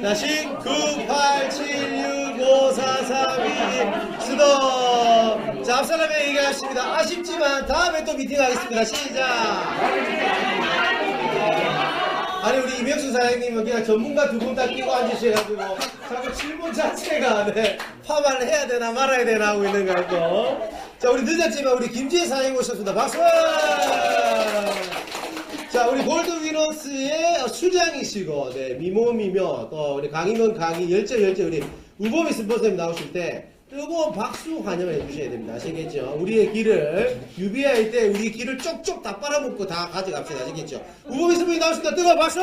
자, 198765432 수도. 자, 앞사람에 얘기하십니다. 아쉽지만 다음에 또 미팅하겠습니다. 시작. 아니, 우리 이명수 사장님은 그냥 전문가 두 분 다 끼고 앉으셔가지고 자꾸 질문 자체가 파마를 해야 되나 말아야 되나 하고 있는 거 같고. 자, 우리 늦었지만 우리 김지혜 사장님 오셨습니다. 박수! 자, 우리 골드 위너스의 수장이시고, 미모, 또 우리 강희문, 열정, 우리 우범이 스포츠님 나오실 때 뜨거운 박수 환영을 해주셔야 됩니다. 아시겠죠? 우리의 길을, 유비할 때 우리 길을 쪽쪽 다 빨아먹고 다 가져갑시다. 아시겠죠? 우범이 스포츠님 나오십니다. 뜨거운 박수!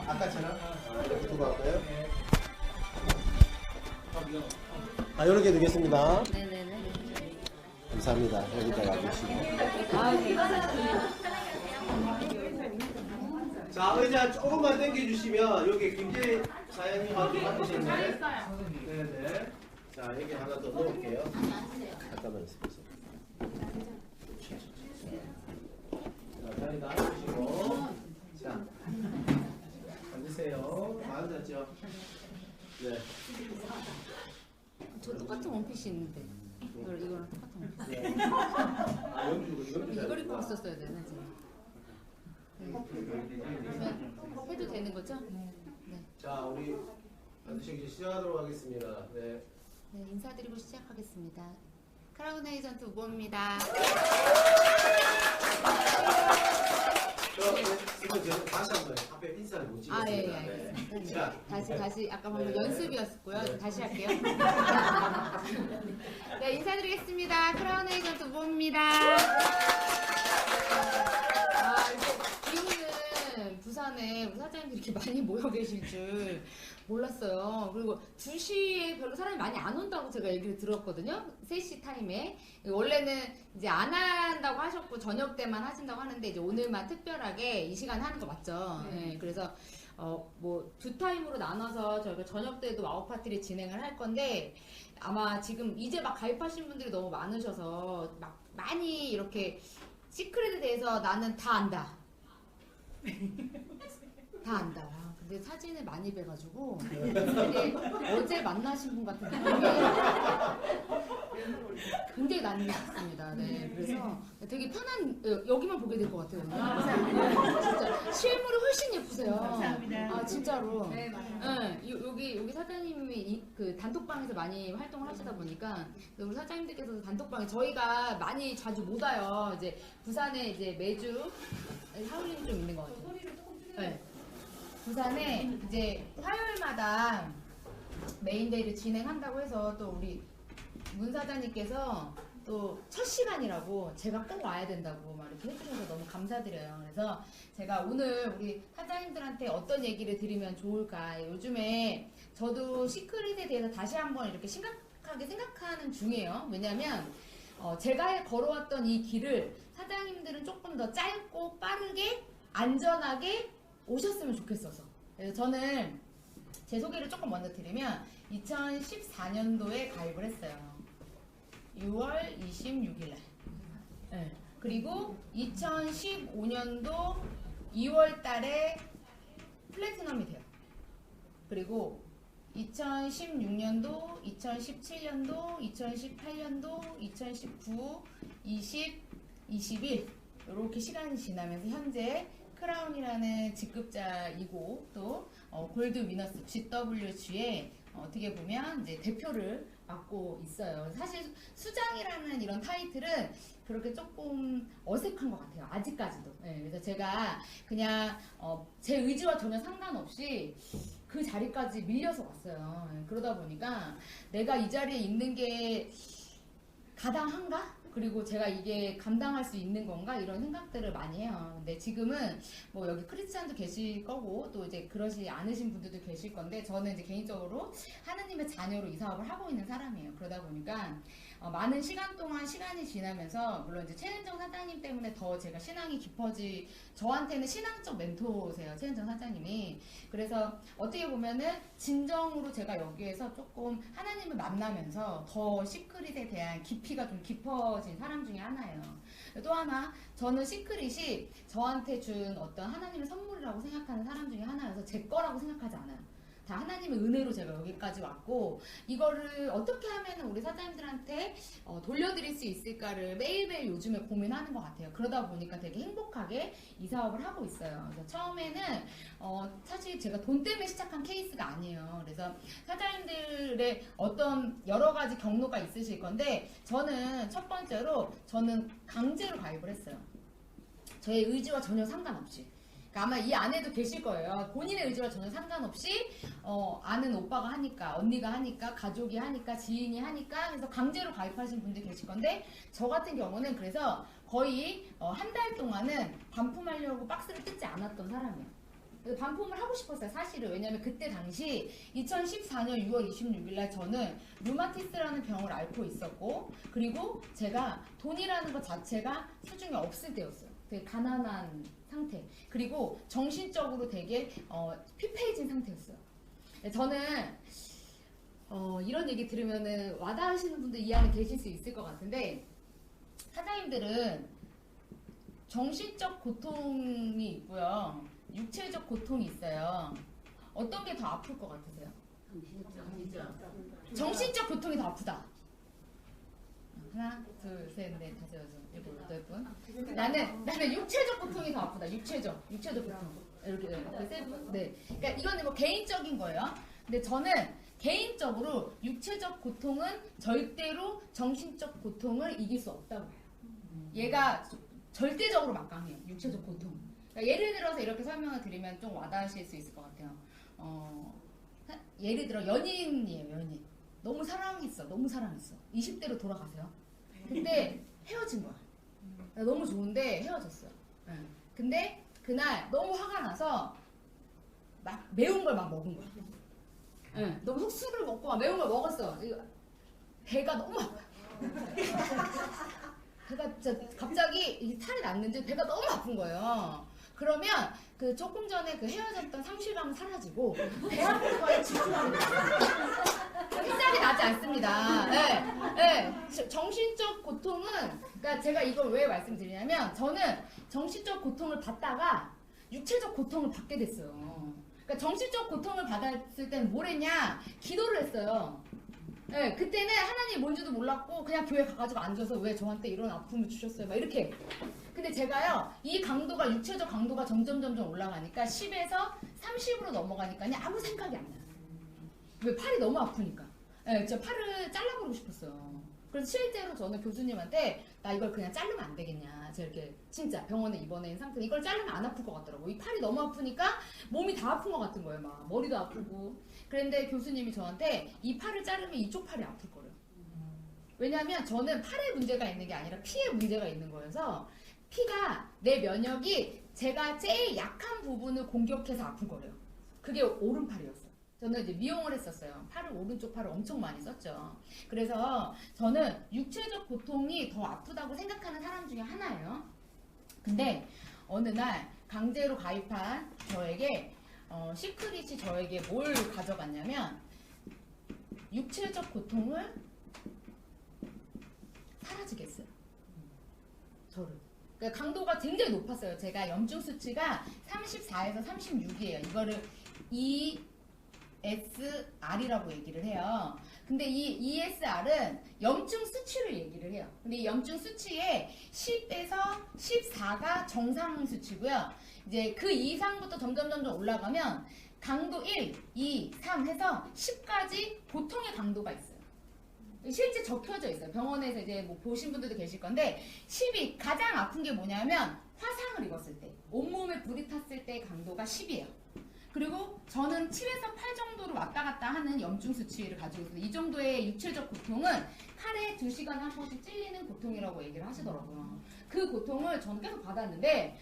아까처럼? 이렇게 두고 갈까요? 아, 요렇게 되겠습니다. 네네네. 감사합니다. 여기다가 놔주시고. 자, 의자 조금만 당겨주시면 여기 김재 사장님하고 맡으셨네. 네네. 자, 여기 하나 더 넣을게요. 잠깐만 있어보세요. 자, 자리 놔주시고. 자, 앉으세요. 다 앉았죠? 네. 저 똑같은 원피스 있는데 이거랑 똑같은 원피스. 네. 아, 이걸 입고 왔었어야 되나 지금? 그러면 해도 되는 거죠? 네. 자, 우리 반드시 이제 시작하도록 하겠습니다. 네. 네, 인사드리고 시작하겠습니다. 크라운 에이전트 우범입니다. 다시 한번 앞에 인사를 못 찍었습니다. 아, 예, 네. 알겠습니다. 자, 다시 아까 방금 네. 연습이었고요. 네. 다시 할게요. 네, 인사드리겠습니다. 크라운 에이전트 우범입니다. 기운은 부산에 우리 사장님들이 이렇게 많이 모여 계실 줄 몰랐어요. 그리고 2시에 별로 사람이 많이 안 온다고 제가 얘기를 들었거든요. 3시 타임에. 원래는 이제 안 한다고 하셨고 저녁 때만 하신다고 하는데 이제 오늘만 특별하게 이 시간에 하는 거 맞죠? 네, 그래서 뭐 2타임으로 나눠서 저희가 저녁 때도 와우 파티를 진행을 할 건데 아마 지금 이제 막 가입하신 분들이 너무 많으셔서 막 많이 이렇게 시크릿에 대해서 나는 다 안다. 다 안다. 와, 근데 사진을 많이 뵈가지고 되게 어제 만나신 분 같은 느낌이 굉장히 많이 났습니다. 네, 그래서 되게 편한 여기만 보게 될 것 같아요. 진짜 실물이 훨씬 예쁘세요. 감사합니다. 아 진짜로. 네, 맞아요. 네, 여기 사장님이 그 단톡방에서 많이 활동을 하시다 보니까 우리 사장님들께서 단톡방에 저희가 많이 자주 못 와요. 이제 부산에 이제 매주 하울링이 좀 있는 것 같아요. 네. 부산에 이제 화요일마다 메인데이를 진행한다고 해서 또 우리 문 사장님께서 또 첫 시간이라고 제가 꼭 와야 된다고 막 이렇게 해주셔서 너무 감사드려요. 그래서 제가 오늘 우리 사장님들한테 어떤 얘기를 드리면 좋을까. 요즘에 저도 시크릿에 대해서 다시 한번 이렇게 심각하게 생각하는 중이에요. 왜냐면 제가 걸어왔던 이 길을 사장님들은 조금 더 짧고 빠르게 안전하게 오셨으면 좋겠어서. 그래서 저는 제 소개를 조금 먼저 드리면 2014년도에 가입을 했어요. 6월 26일날. 네. 그리고 2015년도 2월 달에 플래티넘이 돼요. 그리고 2016년도, 2017년도, 2018년도, 2019, 20, 21 이렇게 시간이 지나면서 현재 크라운이라는 직급자이고 또 골드 위너스 GWG의 어떻게 보면 이제 대표를 맡고 있어요. 사실 수장이라는 이런 타이틀은 그렇게 조금 어색한 것 같아요. 아직까지도. 네, 그래서 제가 그냥 제 의지와 전혀 상관없이 그 자리까지 밀려서 왔어요. 네, 그러다 보니까 내가 이 자리에 있는 게 가당한가? 그리고 제가 이게 감당할 수 있는 건가? 이런 생각들을 많이 해요. 근데 지금은 뭐 여기 크리스찬도 계실 거고 또 이제 그러지 않으신 분들도 계실 건데 저는 이제 개인적으로 하느님의 자녀로 이 사업을 하고 있는 사람이에요. 그러다 보니까 많은 시간 동안 시간이 지나면서 물론 이제 최은정 사장님 때문에 더 제가 신앙이 저한테는 신앙적 멘토세요, 최은정 사장님이. 그래서 어떻게 보면은 진정으로 제가 여기에서 조금 하나님을 만나면서 더 시크릿에 대한 깊이가 좀 깊어진 사람 중에 하나예요. 또 하나, 저는 시크릿이 저한테 준 어떤 하나님의 선물이라고 생각하는 사람 중에 하나여서 제 거라고 생각하지 않아요. 다 하나님의 은혜로 제가 여기까지 왔고, 이거를 어떻게 하면 우리 사장님들한테 돌려드릴 수 있을까를 매일매일 요즘에 고민하는 것 같아요. 그러다 보니까 되게 행복하게 이 사업을 하고 있어요. 그래서 처음에는 사실 제가 돈 때문에 시작한 케이스가 아니에요. 그래서 사장님들의 어떤 여러 가지 경로가 있으실 건데, 저는 첫 번째로 저는 강제로 가입을 했어요. 저의 의지와 전혀 상관없이. 아마 이 안에도 계실 거예요. 본인의 의지와 전혀 상관없이 아는 오빠가 하니까, 언니가 하니까, 가족이 하니까, 지인이 하니까 해서 강제로 가입하신 분들이 계실 건데, 저 같은 경우는 그래서 거의 한 달 동안은 반품하려고 박스를 뜯지 않았던 사람이에요. 그래서 반품을 하고 싶었어요, 사실은. 왜냐면 그때 당시 2014년 6월 26일 날 저는 류마티스라는 병을 앓고 있었고, 그리고 제가 돈이라는 것 자체가 수중에 없을 때였어요. 되게 가난한 상태. 그리고 정신적으로 되게 피폐해진 상태였어요. 저는 이런 얘기 들으면은 와닿으시는 분들 이 안에 계실 수 있을 것 같은데, 사장님들은 정신적 고통이 있고요, 육체적 고통이 있어요. 어떤 게 더 아플 것 같으세요? 정신적 고통이 더 아프다. 하나, 둘, 셋, 넷, 다섯, 여섯, 일곱, 여덟 분. 나는 육체적 고통이 더 아프다. 육체적 고통. 이렇게 세 분. 네. 그러니까 이거는 뭐 개인적인 거예요. 근데 저는 개인적으로 육체적 고통은 절대로 정신적 고통을 이길 수 없다고 해요. 얘가 절대적으로 막강해요. 육체적 고통. 그러니까 예를 들어서 이렇게 설명을 드리면 좀 와닿으실 수 있을 것 같아요. 예를 들어 연인이에요, 연인. 너무 사랑했어. 20대로 돌아가세요. 근데 헤어진 거야. 너무 좋은데 헤어졌어요. 근데 그날 너무 화가 나서 막 매운 걸 막 먹은 거야. 너무 술을 먹고 막 매운 걸 먹었어. 배가 너무 아파. 배가 진짜 갑자기 살이 났는지 배가 너무 아픈 거예요. 그러면 그 조금 전에 그 헤어졌던 상실감은 사라지고 배 아픈 거에 집중하는 거예요. 생각이 나지 않습니다. 정신적 고통은, 그러니까 제가 이걸 왜 말씀드리냐면, 저는 정신적 고통을 받다가 육체적 고통을 받게 됐어요. 그러니까 정신적 고통을 받았을 때는 뭘 했냐? 기도를 했어요. 그때는 하나님이 뭔지도 몰랐고 그냥 교회 가가지고 앉아서 왜 저한테 이런 아픔을 주셨어요? 막 이렇게. 근데 제가요, 이 강도가, 육체적 강도가 점점 올라가니까 10에서 30으로 넘어가니까 아무 생각이 안 나요. 왜? 팔이 너무 아프니까. 진짜 팔을 잘라버리고 싶었어요. 그래서 실제로 저는 교수님한테 나 이걸 그냥 자르면 안 되겠냐. 제가 이렇게 진짜 병원에 입원해 상태, 이걸 자르면 안 아플 것 같더라고. 이 팔이 너무 아프니까 몸이 다 아픈 것 같은 거예요. 막 머리도 아프고. 그런데 교수님이 저한테 이 팔을 자르면 이쪽 팔이 아플 거래요. 왜냐하면 저는 팔에 문제가 있는 게 아니라 피에 문제가 있는 거여서, 피가, 내 면역이 제가 제일 약한 부분을 공격해서 아픈 거래요. 그게 오른팔이었어요. 저는 이제 미용을 했었어요. 오른쪽 팔을 엄청 많이 썼죠. 그래서 저는 육체적 고통이 더 아프다고 생각하는 사람 중에 하나예요. 근데 어느 날 강제로 가입한 저에게 시크릿이 저에게 뭘 가져갔냐면, 육체적 고통을 사라지게 했어요. 저를. 그러니까 강도가 굉장히 높았어요. 제가 염증 수치가 34에서 36이에요. 이거를 ESR이라고 얘기를 해요. 근데 이 ESR은 염증 수치를 얘기를 해요. 근데 이 염증 수치에 10에서 14가 정상 수치고요. 이제 그 이상부터 점점 올라가면 강도 1, 2, 3 해서 10까지 보통의 강도가 있어요. 실제 적혀져 있어요. 병원에서 이제 뭐 보신 분들도 계실 건데, 10이 가장 아픈 게 뭐냐면 화상을 입었을 때, 온몸에 불이 탔을 때 강도가 10이에요. 그리고 저는 7에서 8 정도로 왔다 갔다 하는 염증 수치를 가지고 있어요. 이 정도의 육체적 고통은 하루에 2시간에 한 번씩 찔리는 고통이라고 얘기를 하시더라고요. 그 고통을 저는 계속 받았는데,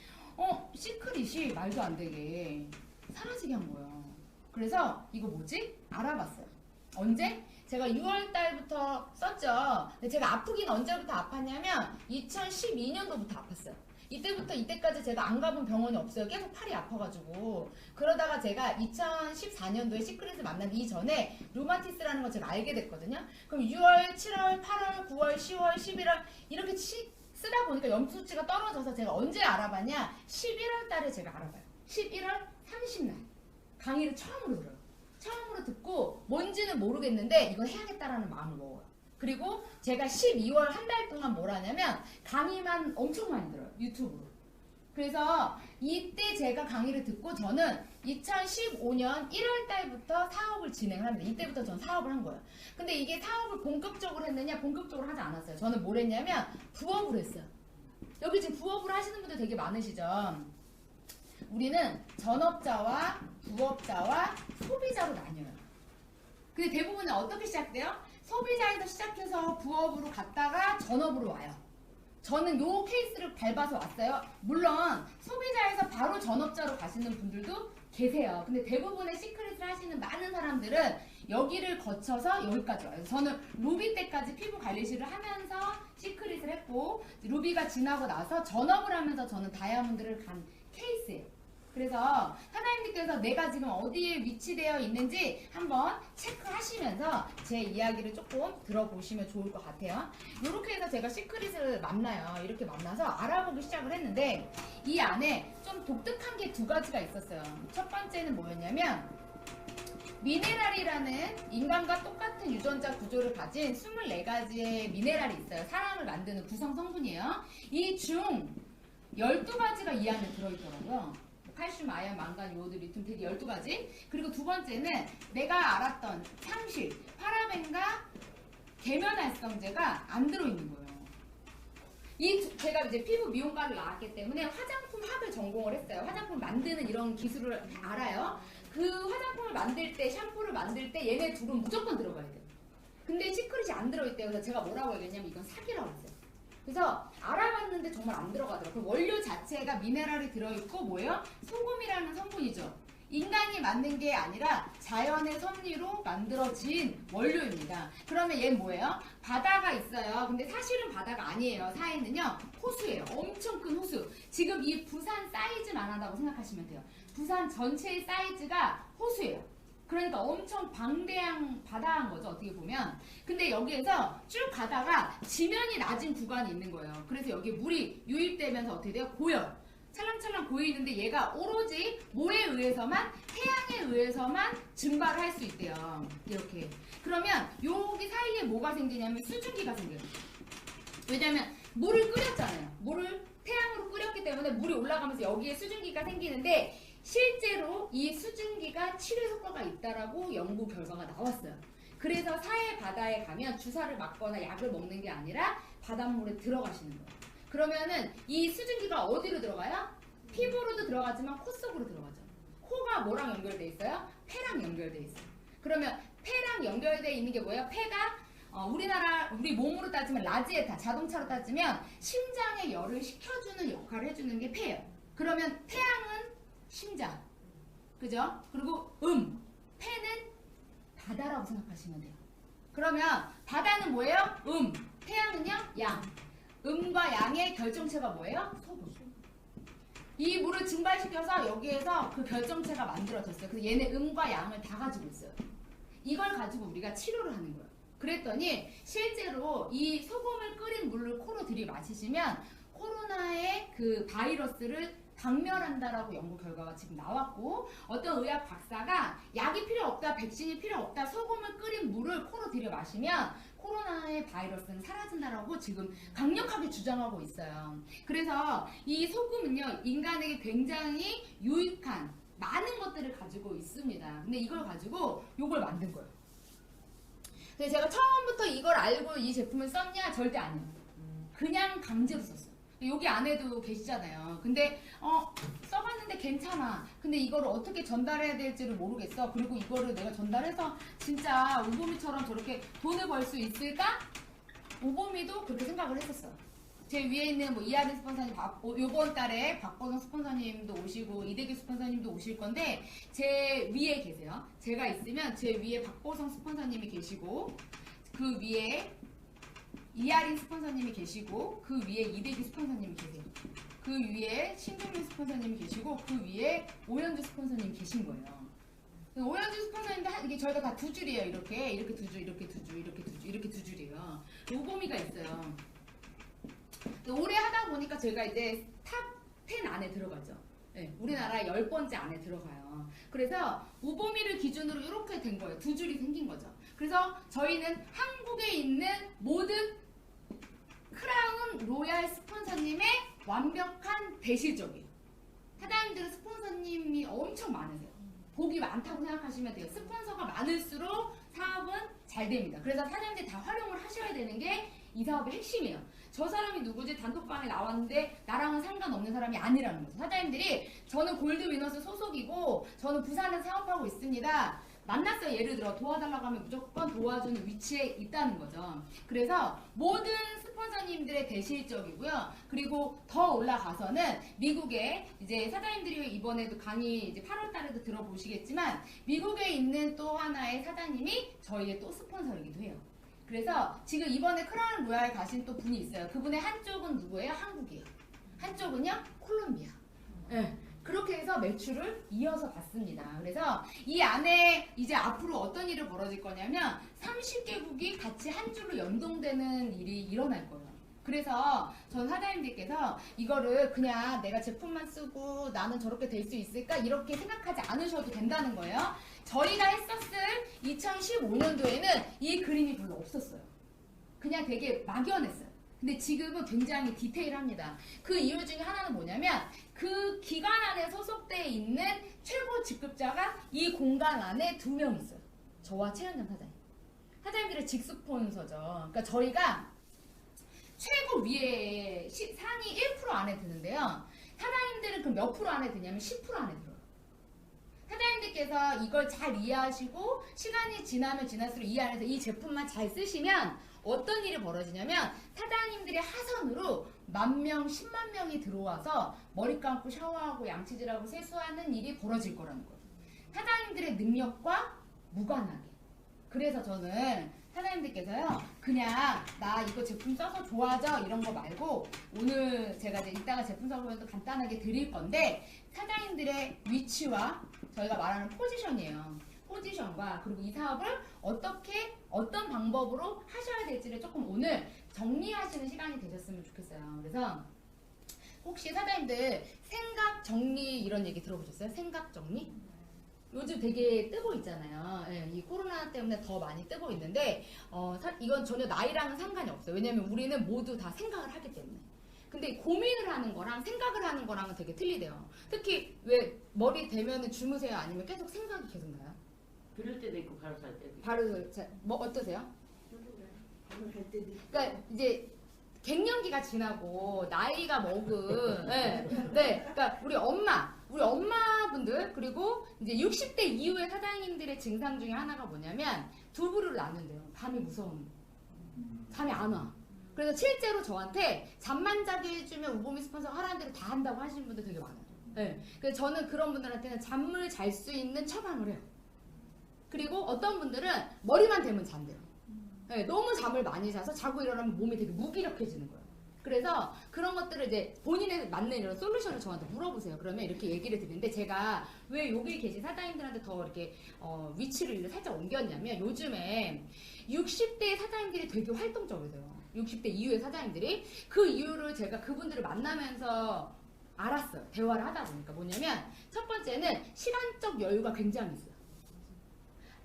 시크릿이 말도 안 되게 사라지게 한 거예요. 그래서 이거 뭐지? 알아봤어요. 언제? 제가 6월 달부터 썼죠. 근데 제가 아프긴 언제부터 아팠냐면 2012년도부터 아팠어요. 이때부터 이때까지 제가 안 가본 병원이 없어요. 계속 팔이 아파가지고. 그러다가 제가 2014년도에 시크릿을 만나기 이전에 루마티스라는 걸 제가 알게 됐거든요. 그럼 6월, 7월, 8월, 9월, 10월, 11월 이렇게 쓰다 보니까 염수 수치가 떨어져서 제가 언제 알아봤냐? 11월 달에 제가 알아봐요. 11월 30날 강의를 처음으로 들어요. 처음으로 듣고 뭔지는 모르겠는데 이거 해야겠다라는 마음을 먹어요. 그리고 제가 12월 한 달 동안 뭘 하냐면 강의만 엄청 많이 들어요. 유튜브로. 그래서 이때 제가 강의를 듣고 저는 2015년 1월 달부터 사업을 진행을 합니다. 이때부터 전 사업을 한 거예요. 근데 이게 사업을 본격적으로 했느냐? 본격적으로 하지 않았어요. 저는 뭘 했냐면 부업을 했어요. 여기 지금 부업을 하시는 분들 되게 많으시죠? 우리는 전업자와 부업자와 소비자로 나뉘어요. 근데 대부분은 어떻게 시작돼요? 소비자에서 시작해서 부업으로 갔다가 전업으로 와요. 저는 요 케이스를 밟아서 왔어요. 물론 소비자에서 바로 전업자로 가시는 분들도 계세요. 근데 대부분의 시크릿을 하시는 많은 사람들은 여기를 거쳐서 여기까지 와요. 저는 루비 때까지 피부 관리실을 하면서 시크릿을 했고 루비가 지나고 나서 전업을 하면서 저는 다이아몬드를 간 케이스예요. 그래서 하나님께서 내가 지금 어디에 위치되어 있는지 한번 체크하시면서 제 이야기를 조금 들어보시면 좋을 것 같아요. 이렇게 해서 제가 시크릿을 만나요. 이렇게 만나서 알아보기 시작을 했는데 이 안에 좀 독특한 게 두 가지가 있었어요. 첫 번째는 뭐였냐면 미네랄이라는 인간과 똑같은 유전자 구조를 가진 24가지의 미네랄이 있어요. 사람을 만드는 구성 성분이에요. 이 중 12가지가 이 안에 들어있더라고요. 칼슘, 아연, 망간, 요오드, 리튬, 되게 12가지. 그리고 두 번째는 내가 알았던 상실, 파라벤과 계면활성제가 안 들어있는 거예요. 제가 이제 피부 미용과를 나왔기 때문에 화장품 학을 전공을 했어요. 화장품 만드는 이런 기술을 알아요. 그 화장품을 만들 때, 샴푸를 만들 때 얘네 둘은 무조건 들어가야 돼요. 근데 시크릿이 안 들어있대요. 그래서 제가 뭐라고 얘기했냐면 이건 사기라고 했어요. 그래서 알아봤는데 정말 안 들어가더라고요. 그 원료 자체가 미네랄이 들어있고 뭐예요? 소금이라는 성분이죠. 인간이 만든 게 아니라 자연의 섭리로 만들어진 원료입니다. 그러면 얘는 뭐예요? 바다가 있어요. 근데 사실은 바다가 아니에요. 사이는요 호수예요. 엄청 큰 호수. 지금 이 부산 사이즈만 한다고 생각하시면 돼요. 부산 전체의 사이즈가 호수예요. 그러니까 엄청 방대한 바다한 거죠. 어떻게 보면. 근데 여기에서 쭉 가다가 지면이 낮은 구간이 있는 거예요. 그래서 여기 물이 유입되면서 어떻게 돼요? 고여. 찰랑찰랑 고이는데 얘가 오로지 뭐에 의해서만, 태양에 의해서만 증발을 할 수 있대요. 이렇게. 그러면 여기 사이에 뭐가 생기냐면 수증기가 생겨요. 왜냐면 물을 끓였잖아요. 물을 태양으로 끓였기 때문에 물이 올라가면서 여기에 수증기가 생기는데 실제로 이 수증기가 치료 효과가 있다라고 연구 결과가 나왔어요. 그래서 사해 바다에 가면 주사를 맞거나 약을 먹는 게 아니라 바닷물에 들어가시는 거예요. 그러면은 이 수증기가 어디로 들어가요? 피부로도 들어가지만 코 속으로 들어가죠. 코가 뭐랑 연결돼 있어요? 폐랑 연결돼 있어요. 그러면 폐랑 연결돼 있는 게 뭐예요? 폐가 우리 몸으로 따지면 라지에타, 자동차로 따지면 심장의 열을 식혀주는 역할을 해주는 게 폐예요. 그러면 태양은 심장, 그죠? 그리고 폐는 바다라고 생각하시면 돼요. 그러면 바다는 뭐예요? 태양은요? 양. 음과 양의 결정체가 뭐예요? 소금. 이 물을 증발시켜서 여기에서 그 결정체가 만들어졌어요. 그래서 얘네 음과 양을 다 가지고 있어요. 이걸 가지고 우리가 치료를 하는 거예요. 그랬더니 실제로 이 소금을 끓인 물을 코로 들이마시시면 코로나의 그 바이러스를 박멸한다라고 연구 결과가 지금 나왔고 어떤 의학 박사가 약이 필요 없다, 백신이 필요 없다, 소금을 끓인 물을 코로 들여 마시면 코로나의 바이러스는 사라진다라고 지금 강력하게 주장하고 있어요. 그래서 이 소금은요 인간에게 굉장히 유익한 많은 것들을 가지고 있습니다. 근데 이걸 가지고 요걸 만든 거예요. 근데 제가 처음부터 이걸 알고 이 제품을 썼냐? 절대 아니에요. 그냥 강제로 썼어요. 여기 안에도 계시잖아요. 근데 써봤는데 괜찮아. 근데 이거를 어떻게 전달해야 될지를 모르겠어. 그리고 이거를 내가 전달해서 진짜 우보미처럼 저렇게 돈을 벌 수 있을까? 우보미도 그렇게 생각을 했었어요. 제 위에 있는 뭐 이하린 스폰서님, 요번 달에 박보성 스폰서님도 오시고 이대규 스폰서님도 오실 건데 제 위에 계세요. 제가 있으면 제 위에 박보성 스폰서님이 계시고 그 위에 이하린 스폰서님이 계시고 그 위에 이대규 스폰서님이 계세요. 그 위에 신동민 스폰서님이 계시고 그 위에 오현주 스폰서님이 계신 거예요. 오현주 스폰서님도 이게 저희가 다 두 줄이에요. 이렇게 두 줄, 이렇게 두 줄, 이렇게 두 줄이에요. 우보미가 있어요. 올해 하다 보니까 제가 이제 탑 10 안에 들어가죠. 네, 우리나라 10번째 안에 들어가요. 그래서 우보미를 기준으로 이렇게 된 거예요. 두 줄이 생긴 거죠. 그래서 저희는 한국에 있는 모든 크라운 로얄 스폰서님의 완벽한 대실적이에요. 사장님들은 스폰서님이 엄청 많으세요. 복이 많다고 생각하시면 돼요. 스폰서가 많을수록 사업은 잘 됩니다. 그래서 사장님들이 다 활용을 하셔야 되는 게 이 사업의 핵심이에요. 저 사람이 누구지? 단톡방에 나왔는데 나랑은 상관없는 사람이 아니라는 거죠. 사장님들이 저는 골드위너스 소속이고 저는 부산에 사업하고 있습니다. 만났어요. 예를 들어 도와달라고 하면 무조건 도와주는 위치에 있다는 거죠. 그래서 모든 스폰서님들의 대실적이고요. 그리고 더 올라가서는 미국에 이제 사장님들이 이번에도 강의 이제 8월 달에도 들어보시겠지만 미국에 있는 또 하나의 사장님이 저희의 또 스폰서이기도 해요. 그래서 지금 이번에 크라운 로얄 가신 또 분이 있어요. 그분의 한쪽은 누구예요? 한국이에요. 한쪽은요? 콜롬비아. 네. 그렇게 해서 매출을 이어서 받습니다. 그래서 이 안에 이제 앞으로 어떤 일이 벌어질 거냐면 30개국이 같이 한 줄로 연동되는 일이 일어날 거예요. 그래서 전 사장님들께서 이거를 그냥 내가 제품만 쓰고 나는 저렇게 될 수 있을까 이렇게 생각하지 않으셔도 된다는 거예요. 저희가 했었을 2015년도에는 이 그림이 별로 없었어요. 그냥 되게 막연했어요. 근데 지금은 굉장히 디테일합니다. 그 이유 중에 하나는 뭐냐면 그 기관 안에 소속되어 있는 최고 직급자가 이 공간 안에 2명 있어요. 저와 최현정 사장님. 사장님들의 직스폰서죠. 그러니까 저희가 최고 위에 상위 1% 안에 드는데요. 사장님들은 그럼 몇 프로 안에 드냐면 10% 안에 들어요. 사장님들께서 이걸 잘 이해하시고 시간이 지나면 지날수록 이 안에서 이 제품만 잘 쓰시면 어떤 일이 벌어지냐면 사장님들의 하선으로 10,000명, 10만 명이 들어와서 머리 감고 샤워하고 양치질하고 세수하는 일이 벌어질 거라는 거예요. 사장님들의 능력과 무관하게. 그래서 저는 사장님들께서요 그냥 나 이거 제품 써서 좋아져 이런 거 말고 오늘 제가 이제 이따가 제품 설명도 간단하게 드릴 건데 사장님들의 위치와 저희가 말하는 포지션이에요. 포지션과 그리고 이 사업을 어떻게 어떤 방법으로 하셔야 될지를 조금 오늘 정리하시는 시간이 되셨으면 좋겠어요. 그래서 혹시 사장님들 생각 정리 이런 얘기 들어보셨어요? 생각 정리? 요즘 되게 뜨고 있잖아요. 예, 이 코로나 때문에 더 많이 뜨고 있는데 이건 전혀 나이랑은 상관이 없어요. 왜냐면 우리는 모두 다 생각을 하기 때문에. 근데 고민을 하는 거랑 생각을 하는 거랑은 되게 틀리대요. 특히 왜 머리 대면은 주무세요? 아니면 계속 생각이 계속 나요? 그럴 때도 있고 바로 살 때도 있고. 바로 뭐 어떠세요? 그러니까 이제 갱년기가 지나고 나이가 먹은 네, 그러니까 우리 엄마분들 그리고 이제 60대 이후의 사장님들의 증상 중에 하나가 뭐냐면 두 부류로 나눈대요. 밤이 무서운 잠이 안 와. 그래서 실제로 저한테 잠만 자게 해주면 우보미 스폰서 하라는 대로 다 한다고 하시는 분들 되게 많아요. 네. 그래서 저는 그런 분들한테는 잠을 잘 수 있는 처방을 해요. 그리고 어떤 분들은 머리만 대면 잔대요. 네, 너무 잠을 많이 자서 자고 일어나면 몸이 되게 무기력해지는 거예요. 그래서 그런 것들을 이제 본인에 맞는 이런 솔루션을 저한테 물어보세요. 그러면 이렇게 얘기를 드리는데 제가 왜 여기 계신 사장님들한테 더 이렇게 위치를 살짝 옮겼냐면 요즘에 60대 사장님들이 되게 활동적이세요. 60대 이후의 사장님들이. 그 이유를 제가 그분들을 만나면서 알았어요. 대화를 하다 보니까 뭐냐면 첫 번째는 시간적 여유가 굉장히 있어요.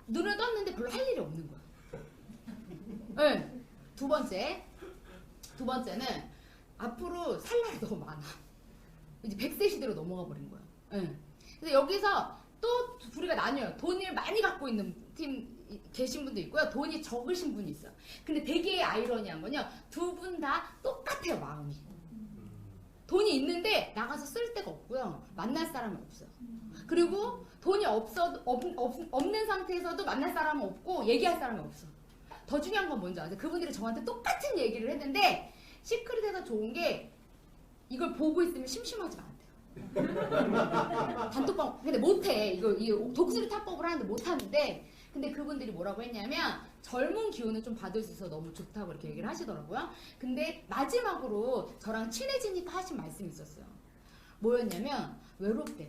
눈을 떴는데 별로 할 일이 없는 거예요. 네. 두 번째는 앞으로 살 날이 너무 많아. 이제 100세 시대로 넘어가 버린 거야. 네. 그래서 여기서 또 우리가 나뉘어요. 돈을 많이 갖고 있는 팀 계신 분도 있고요. 돈이 적으신 분이 있어요. 근데 되게 아이러니한 건요. 두 분 다 똑같아요, 마음이. 돈이 있는데 나가서 쓸 데가 없고요. 만날 사람이 없어요. 그리고 돈이 없는 상태에서도 만날 사람은 없고 얘기할 사람이 없어. 더 중요한 건 뭔지 아세요? 그분들이 저한테 똑같은 얘기를 했는데 시크릿에서 좋은 게 이걸 보고 있으면 심심하지가 않대요. 단톡방 근데 못해. 이거 독수리 타법을 하는데 못하는데 근데 그분들이 뭐라고 했냐면 젊은 기운을 좀 받을 수 있어서 너무 좋다고 이렇게 얘기를 하시더라고요. 근데 마지막으로 저랑 친해지니까 하신 말씀이 있었어요. 뭐였냐면 외롭대.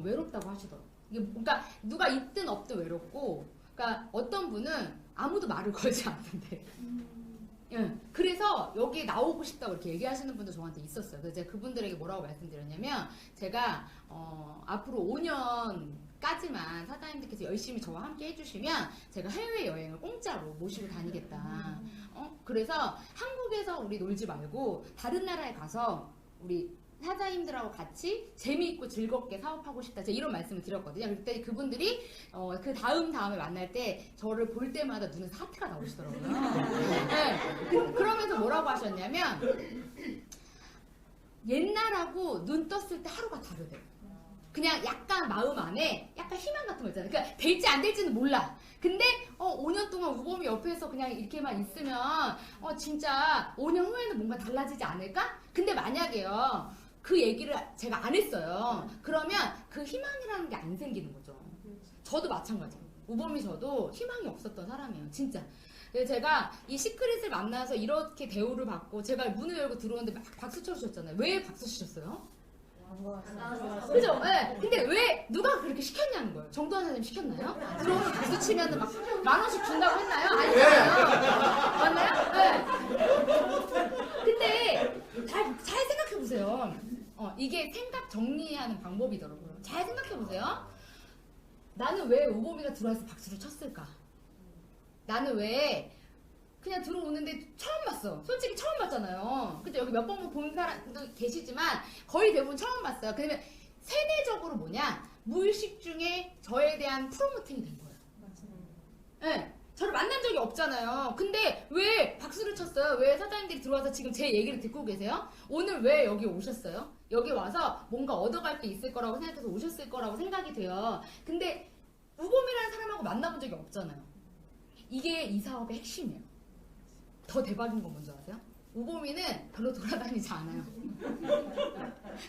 외롭다고 하시더라고요. 이게 그러니까 누가 있든 없든 외롭고 그러니까 어떤 분은 아무도 말을 걸지 않는데 예, 그래서 여기 나오고 싶다고 이렇게 얘기하시는 분도 저한테 있었어요. 그래서 제가 그분들에게 뭐라고 말씀드렸냐면 제가 앞으로 5년까지만 사장님들께서 열심히 저와 함께 해주시면 제가 해외여행을 공짜로 모시고 다니겠다. 그래서 한국에서 우리 놀지 말고 다른 나라에 가서 우리 사장님들하고 같이 재미있고 즐겁게 사업하고 싶다. 제가 이런 말씀을 드렸거든요. 그때 그분들이 그 다음에 만날 때 저를 볼 때마다 눈에서 하트가 나오시더라고요. 네. 그러면서 뭐라고 하셨냐면 옛날하고 눈 떴을 때 하루가 다르대요. 그냥 약간 마음 안에 약간 희망 같은 거 있잖아요. 그러니까 될지 안 될지는 몰라. 근데 5년 동안 우범이 옆에서 그냥 이렇게만 있으면 진짜 5년 후에는 뭔가 달라지지 않을까? 근데 만약에요. 그 얘기를 제가 안 했어요. 그러면 그 희망이라는 게 안 생기는 거죠. 저도 마찬가지예요. 우범이 저도 희망이 없었던 사람이에요. 진짜. 그래서 제가 이 시크릿을 만나서 이렇게 대우를 받고 제가 문을 열고 들어오는데 막 박수 쳐주셨잖아요. 왜 박수 치셨어요? 그죠? 네. 근데 왜 누가 그렇게 시켰냐는 거예요. 정도환 선생님 시켰나요? 들어오면 박수 치면은 막 10,000원씩 준다고 했나요? 아니잖아요. 맞나요? 네. 근데 잘 생각해 보세요. 이게 생각 정리하는 방법이더라고요. 잘 생각해 보세요. 나는 왜 우범이가 들어와서 박수를 쳤을까? 나는 왜 그냥 들어오는데 처음 봤어. 솔직히 처음 봤잖아요. 그죠? 여기 몇 번 본 사람도 계시지만 거의 대부분 처음 봤어요. 그러면 세대적으로 뭐냐? 무의식 중에 저에 대한 프로모팅이 된 거예요. 네. 저를 만난 적이 없잖아요. 근데 왜 박수를 쳤어요? 왜 사장님들이 들어와서 지금 제 얘기를 듣고 계세요? 오늘 왜 여기 오셨어요? 여기 와서 뭔가 얻어갈 게 있을 거라고 생각해서 오셨을 거라고 생각이 돼요. 근데 우범이라는 사람하고 만나본 적이 없잖아요. 이게 이 사업의 핵심이에요. 더 대박인 건 뭔지 아세요? 우범이는 별로 돌아다니지 않아요.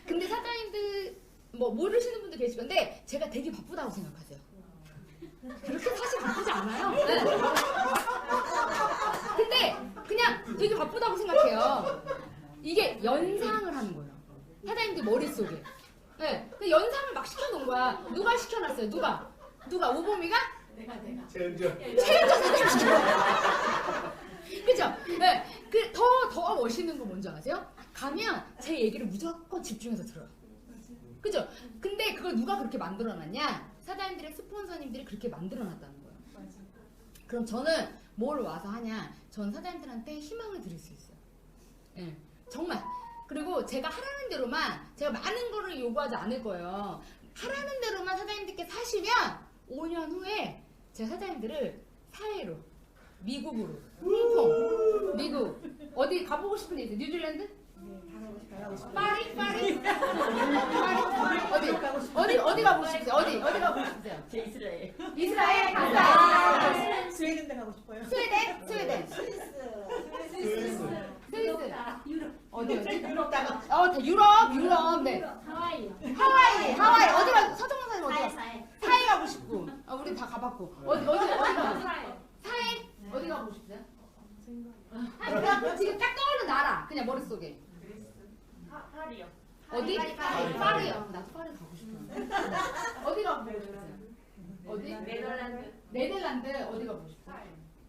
근데 사장님들 뭐 모르시는 분도 계실 건데 제가 되게 바쁘다고 생각하세요. 그렇게 사실 바쁘지 않아요. 네. 근데 그냥 되게 바쁘다고 생각해요. 이게 연상을 하는 거예요. 사장님들 머릿속에. 네. 그 연상을 막 시켜놓은 거야. 누가 시켜놨어요? 누가? 우범이가? 내가. 최은정 사장님 시켜놨어요. 그죠? 네. 더 멋있는 거 뭔지 아세요? 가면 제 얘기를 무조건 집중해서 들어요. 그죠? 근데 그걸 누가 그렇게 만들어놨냐? 사장님들의 스폰서님들이 그렇게 만들어놨다는 거예요. 그럼 저는 뭘 와서 하냐? 전 사장님들한테 희망을 드릴 수 있어요. 네, 정말. 그리고 제가 하라는 대로만 제가 많은 거를 요구하지 않을 거예요. 하라는 대로만 사장님들께서 하시면 5년 후에 제 사장님들을 사회로 미국으로 홍콩 미국 어디 가보고 싶은 데 있어요? 뉴질랜드? 파리? 어디 가보고 싶으세요? 어디 가보고 싶으세요? 제 이스라엘. 이스라엘 가자. 스웨덴 가고 싶어요. 스웨덴. 스위스 스위스. 유럽. 어디? 유럽 나가. 유럽. 네. 하와이. 어디가 서정원 사님 어디? 사해. 사해 가고 싶고. 우리 다 가봤고. 어디 가고? 사해? 어디 가고 싶으세요? 지금 딱 떠오르는 나라. 그냥 머릿속에. 파리요. 어디? 파리요. 나도 파리 가고 싶어요. 어디 가고 싶으세요? 어디? 네덜란드 어디 가고 싶어요?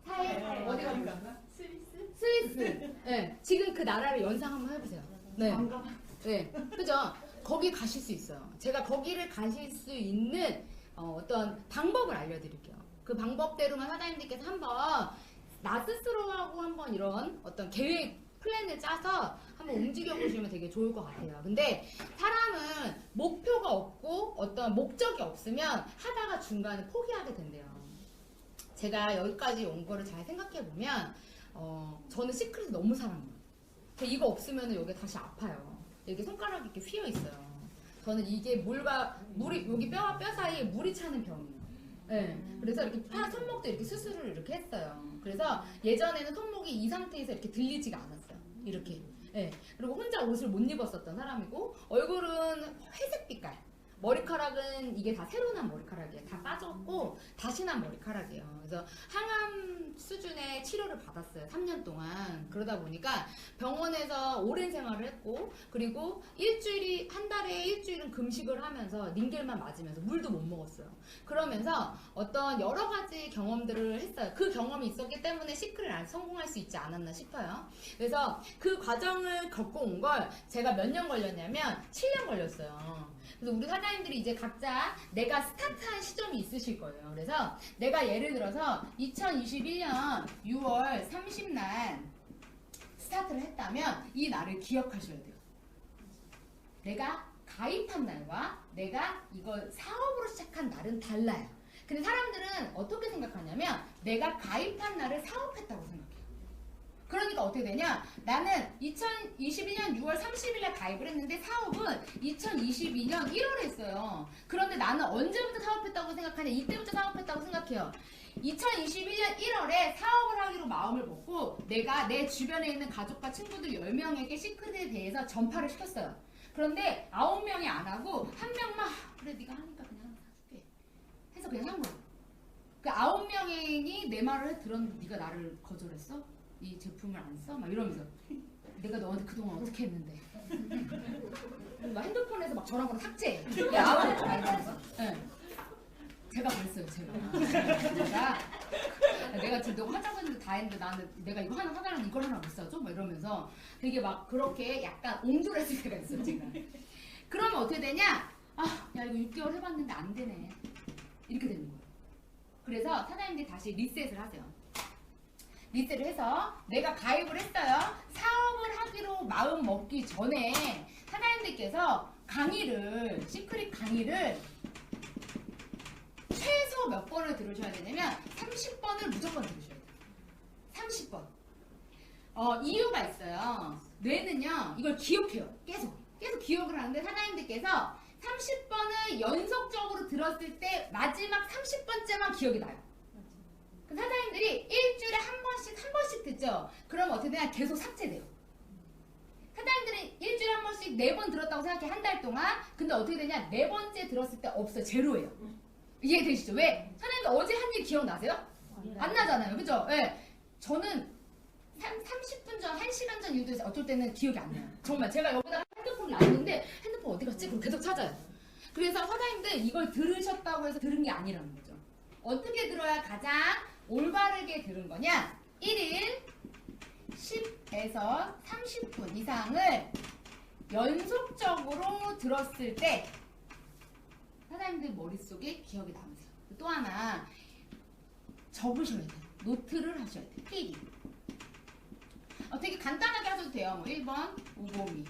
사해? 어디 가고 싶어요? 스위스. 네. 지금 그 나라를 연상 한번 해보세요. 네. 네. 그죠? 거기 가실 수 있어요. 제가 거기를 가실 수 있는 어떤 방법을 알려드릴게요. 그 방법대로만 사장님들께서 한번 나 스스로하고 한번 이런 어떤 계획, 플랜을 짜서 한번 움직여 보시면 되게 좋을 것 같아요. 근데 사람은 목표가 없고 어떤 목적이 없으면 하다가 중간에 포기하게 된대요. 제가 여기까지 온 거를 잘 생각해 보면 저는 시크릿을 너무 사랑해요. 이거 없으면 여기 다시 아파요. 여기 손가락이 이렇게 휘어 있어요. 저는 이게 물이 여기 뼈와 뼈 사이에 물이 차는 병이에요. 네. 그래서 이렇게 손목도 이렇게 수술을 이렇게 했어요. 그래서 예전에는 손목이 이 상태에서 이렇게 들리지가 않았어요. 이렇게. 예. 그리고 혼자 옷을 못 입었었던 사람이고 얼굴은 회색 빛깔. 머리카락은 이게 다 새로 난 머리카락이에요. 다 빠졌고 다시 난 머리카락이에요. 그래서 항암 수준의 치료를 받았어요. 3년 동안. 그러다 보니까 병원에서 오랜 생활을 했고 그리고 한 달에 일주일은 금식을 하면서 링겔만 맞으면서 물도 못 먹었어요. 그러면서 어떤 여러 가지 경험들을 했어요. 그 경험이 있었기 때문에 시크를 성공할 수 있지 않았나 싶어요. 그래서 그 과정을 겪고 온 걸 제가 몇 년 걸렸냐면 7년 걸렸어요. 그래서 우리 사장님들이 이제 각자 내가 스타트한 시점이 있으실 거예요. 그래서 내가 예를 들어서 2021년 6월 30날 스타트를 했다면 이 날을 기억하셔야 돼요. 내가 가입한 날과 내가 이걸 사업으로 시작한 날은 달라요. 근데 사람들은 어떻게 생각하냐면 내가 가입한 날을 사업했다고 생각해요. 그러니까 어떻게 되냐? 나는 2021년 6월 30일에 가입을 했는데 사업은 2022년 1월에 했어요. 그런데 나는 언제부터 사업했다고 생각하냐? 이때부터 사업했다고 생각해요. 2021년 1월에 사업을 하기로 마음을 먹고 내가 내 주변에 있는 가족과 친구들 10명에게 시크릿에 대해서 전파를 시켰어요. 그런데 9명이 안 하고 한 명만 그래 네가 하니까 그냥 하나 사줄게 해서 그냥 한 거예요. 그 9명이 내 말을 들었는데 네가 나를 거절했어? 이 제품을 안 써? 막 이러면서 내가 너한테 그동안 어떻게 했는데 막 핸드폰에서 막 전화번호 삭제 아무것도 안 하면서 제가 그랬어요. 내가 지금 너 하자고 했는데 다 했는데 나는 내가 이거 하나 하자는 이걸 하나 못 사줘? 막 이러면서 되게 막 그렇게 약간 옹졸했을 때가 있어요. 제가 그러면 어떻게 되냐? 야 이거 6개월 해봤는데 안 되네 이렇게 되는 거예요. 그래서 사장님들이 다시 리셋을 하세요. 리셋을 해서 내가 가입을 했어요. 사업을 하기로 마음 먹기 전에 사장님들께서 강의를 시크릿 강의를 최소 몇 번을 들으셔야 되냐면 30번을 무조건 들으셔야 돼요. 30번. 이유가 있어요. 뇌는요 이걸 기억해요. 계속 기억을 하는데 사장님들께서 30번을 연속적으로 들었을 때 마지막 30번째만 기억이 나요. 그 사장님들이 일주일에 한 번씩 듣죠? 그럼 어떻게 되냐? 계속 삭제돼요. 사장님들은 일주일에 한 번씩 4번 들었다고 생각해, 한 달 동안. 근데 어떻게 되냐? 4번째 들었을 때 없어요. 제로예요. 이해되시죠? 왜? 사장님들 어제 한 일 기억나세요? 안 나잖아요. 그죠? 네. 저는 30분 전, 1시간 전 일도 어쩔 때는 기억이 안 나요. 정말 제가 여기다가 핸드폰을 놨는데 핸드폰 어디 갔지? 그럼 계속 찾아요. 그래서 사장님들 이걸 들으셨다고 해서 들은 게 아니라는 거죠. 어떻게 들어야 가장 올바르게 들은 거냐? 1일 10에서 30분 이상을 연속적으로 들었을 때 사장님들 머릿속에 기억이 남으세요. 또 하나 적으셔야 돼요. 노트를 하셔야 돼요. 필기. 되게 간단하게 하셔도 돼요. 뭐 1번 우범이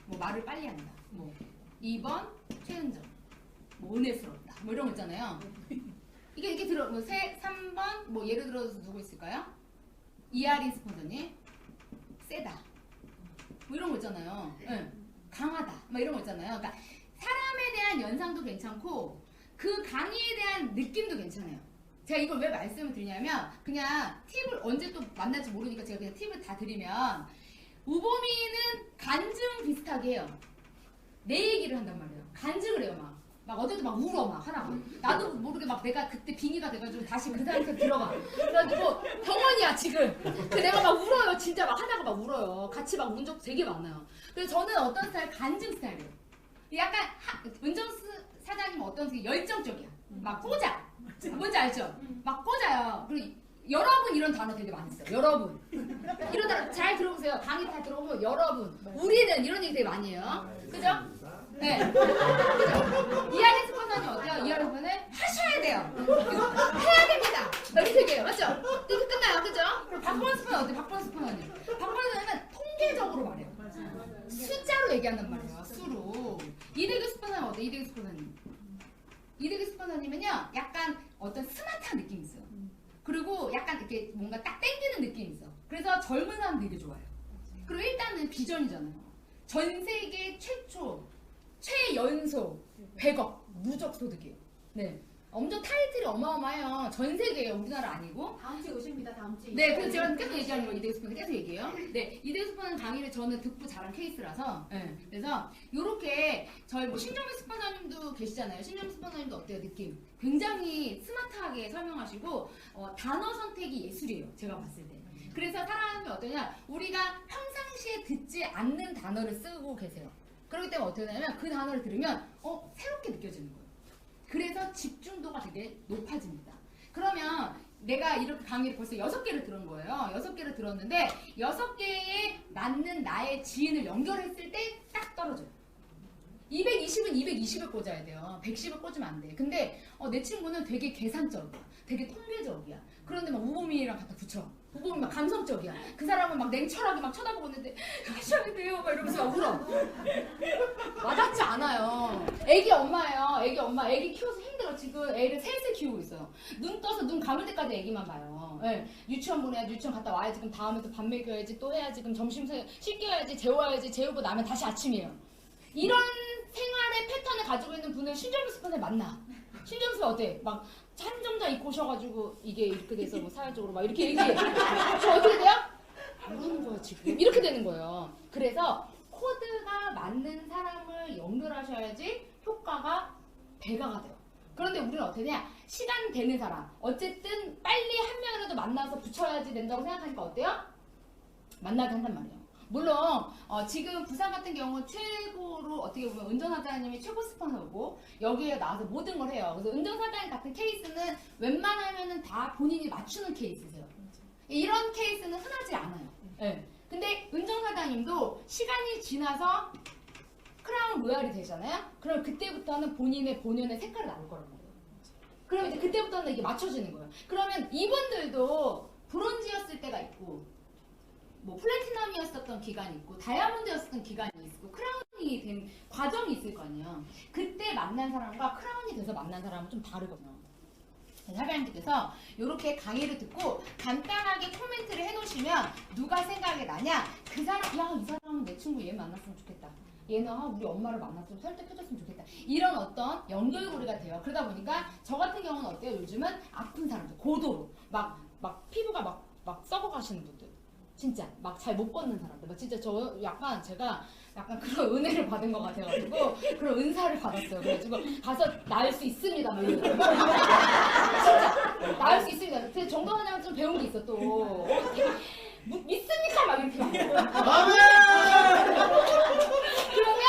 뭐 말을 빨리 한다. 뭐 2번 최은정 뭐 은혜스럽다. 뭐 이런 거 있잖아요. 이게 들어 뭐 3번 뭐 예를 들어서 누구 있을까요? 이하린 스폰서님 세다 뭐 이런 거 있잖아요. 네. 강하다 막 이런 거 있잖아요. 그러니까 사람에 대한 연상도 괜찮고 그 강의에 대한 느낌도 괜찮아요. 제가 이걸 왜 말씀을 드리냐면 그냥 팁을 언제 또 만날지 모르니까 제가 그냥 팁을 다 드리면 우범이는 간증 비슷하게 해요. 내 얘기를 한단 말이에요. 간증을 해요. 막 어제도 막 울어 막 하다가 나도 모르게 막 내가 그때 빙의가 돼가지고 다시 그 사람한테 들어가. 그래가지고 병원이야 지금. 근데 내가 막 울어요. 진짜 막 하다가 막 울어요. 같이 막 운 적 되게 많아요. 그래서 저는 어떤 스타일 간증 스타일이에요. 약간 은정스 사장님은 어떤 스타일 열정적이야. 막 꽂아. 뭔지 알죠? 막 꽂아요. 그리고 여러분 이런 단어 되게 많이 써요. 여러분 이런 단어 잘 들어보세요. 강의 다 들어보면 여러분 우리는 이런 얘기 되게 많이 해요. 그죠? 네. 이하린 스폰서님 어때요? 이하린 스폰서는 하셔야 돼요. 해야 됩니다. 이렇게 얘기해요. 맞죠? 이렇게 끝나요. 그죠? 그럼 박보원 스폰서 어때요? 박보원 스폰서님. 박보원 스폰서는 통계적으로 말해요. 숫자로 얘기한단 말이에요. 수로. 이대규 스폰서님 어때요? 이대규 스폰서님. 이대규 스폰서님은요. 약간 어떤 스마트한 느낌이 있어요. 그리고 약간 이렇게 뭔가 딱 땡기는 느낌이 있어. 그래서 젊은 사람 되게 좋아해요. 그리고 일단은 비전이잖아요. 전 세계 최초 최연소 100억 누적 소득이에요. 네. 엄청 타이틀이 어마어마해요. 전 세계예요. 우리나라 아니고. 다음 주에 오십니다. 다음 주에. 네, 그래서 제가 계속 얘기하는 거예요. 이대규 스프는 계속 얘기해요. 네, 이대규 스프는 강의를 저는 듣고 잘한 케이스라서. 네, 그래서 요렇게 저희 뭐 신정민 스파너님도 계시잖아요. 신정민 스파너님도 어때요? 느낌? 굉장히 스마트하게 설명하시고 단어 선택이 예술이에요. 제가 봤을 때. 그래서 사람이 어떠냐? 우리가 평상시에 듣지 않는 단어를 쓰고 계세요. 그렇기 때문에 어떻게 되냐면 그 단어를 들으면 새롭게 느껴지는 거예요. 그래서 집중도가 되게 높아집니다. 그러면 내가 이렇게 강의를 벌써 6개를 들은 거예요. 6개를 들었는데 6개에 맞는 나의 지인을 연결했을 때 딱 떨어져요. 220은 220을 꽂아야 돼요. 110을 꽂으면 안 돼. 근데 내 친구는 되게 계산적이야. 되게 통계적이야. 그런데 막 우범이랑 갖다 붙여. 우범이 막 감성적이야. 그 사람은 막 냉철하게 막 쳐다보고 있는데 하셔야 돼요 막 이러면서 막 울어. 와닿지 않아요. 애기 엄마예요. 애기 엄마. 애기 키워서 힘들어. 지금 애를 셋을 키우고 있어요. 눈 떠서 눈 감을 때까지 애기만 봐요. 네. 유치원 보내야지. 유치원 갔다 와야지. 그럼 다음에 또 밥 먹여야지. 또 해야지. 그럼 점심 씻겨야지. 재워야지. 재우고 나면 다시 아침이에요. 이런 생활의 패턴을 가지고 있는 분을 신정민 스판을 만나. 신정민 스판 어때? 막 한정자 입고 오셔가지고 이게 이렇게 돼서 뭐 사회적으로 막 이렇게 얘기해. 저 어떻게 돼요? 모르는 거야 지금. 이렇게 되는 거예요. 그래서 코드가 맞는 사람을 연결하셔야지 효과가 배가가 돼요. 그런데 우리는 어떻게 되냐? 시간 되는 사람. 어쨌든 빨리 한 명이라도 만나서 붙여야지 된다고 생각하니까 어때요? 만나게 한단 말이에요. 물론 지금 부산 같은 경우는 최고로 어떻게 보면 운전사장님이 최고 스파너고 여기에 나와서 모든 걸 해요. 그래서 운전사장님 같은 케이스는 웬만하면은 다 본인이 맞추는 케이스세요. 이런 케이스는 흔하지 않아요. 네. 근데 운전사장님도 시간이 지나서 크라운 로얄이 되잖아요. 그럼 그때부터는 본인의 본연의 색깔이 나올 거란 말이에요. 그럼 이제 그때부터는 이게 맞춰지는 거예요. 그러면 이분들도 브론즈였을 때가 있고 뭐 플래티넘이었었던 기간이 있고 다이아몬드였었던 기간이 있고 크라운이 된 과정이 있을 거 아니에요. 그때 만난 사람과 크라운이 돼서 만난 사람은 좀 다르거든요. 사장님께서 이렇게 강의를 듣고 간단하게 코멘트를 해놓으시면 누가 생각이 나냐? 그 사람, 야, 이 사람은 내 친구 얘 만났으면 좋겠다. 얘는 우리 엄마를 만났으면 설득해줬으면 좋겠다. 이런 어떤 연결고리가 돼요. 그러다 보니까 저 같은 경우는 어때요? 요즘은 아픈 사람들 고도로 막 피부가 막 썩어가시는 분들. 진짜 막 잘 못 걷는 사람들 막 진짜 제가 약간 그런 은혜를 받은 것 같아가지고 그런 은사를 받았어요. 그래가지고 가서 나을 수 있습니다 뭐 이런 진짜 나을 수 있습니다. 근데 정도하냐면 좀 배운 게 있어 또 믿습니까 막 이렇게 그러면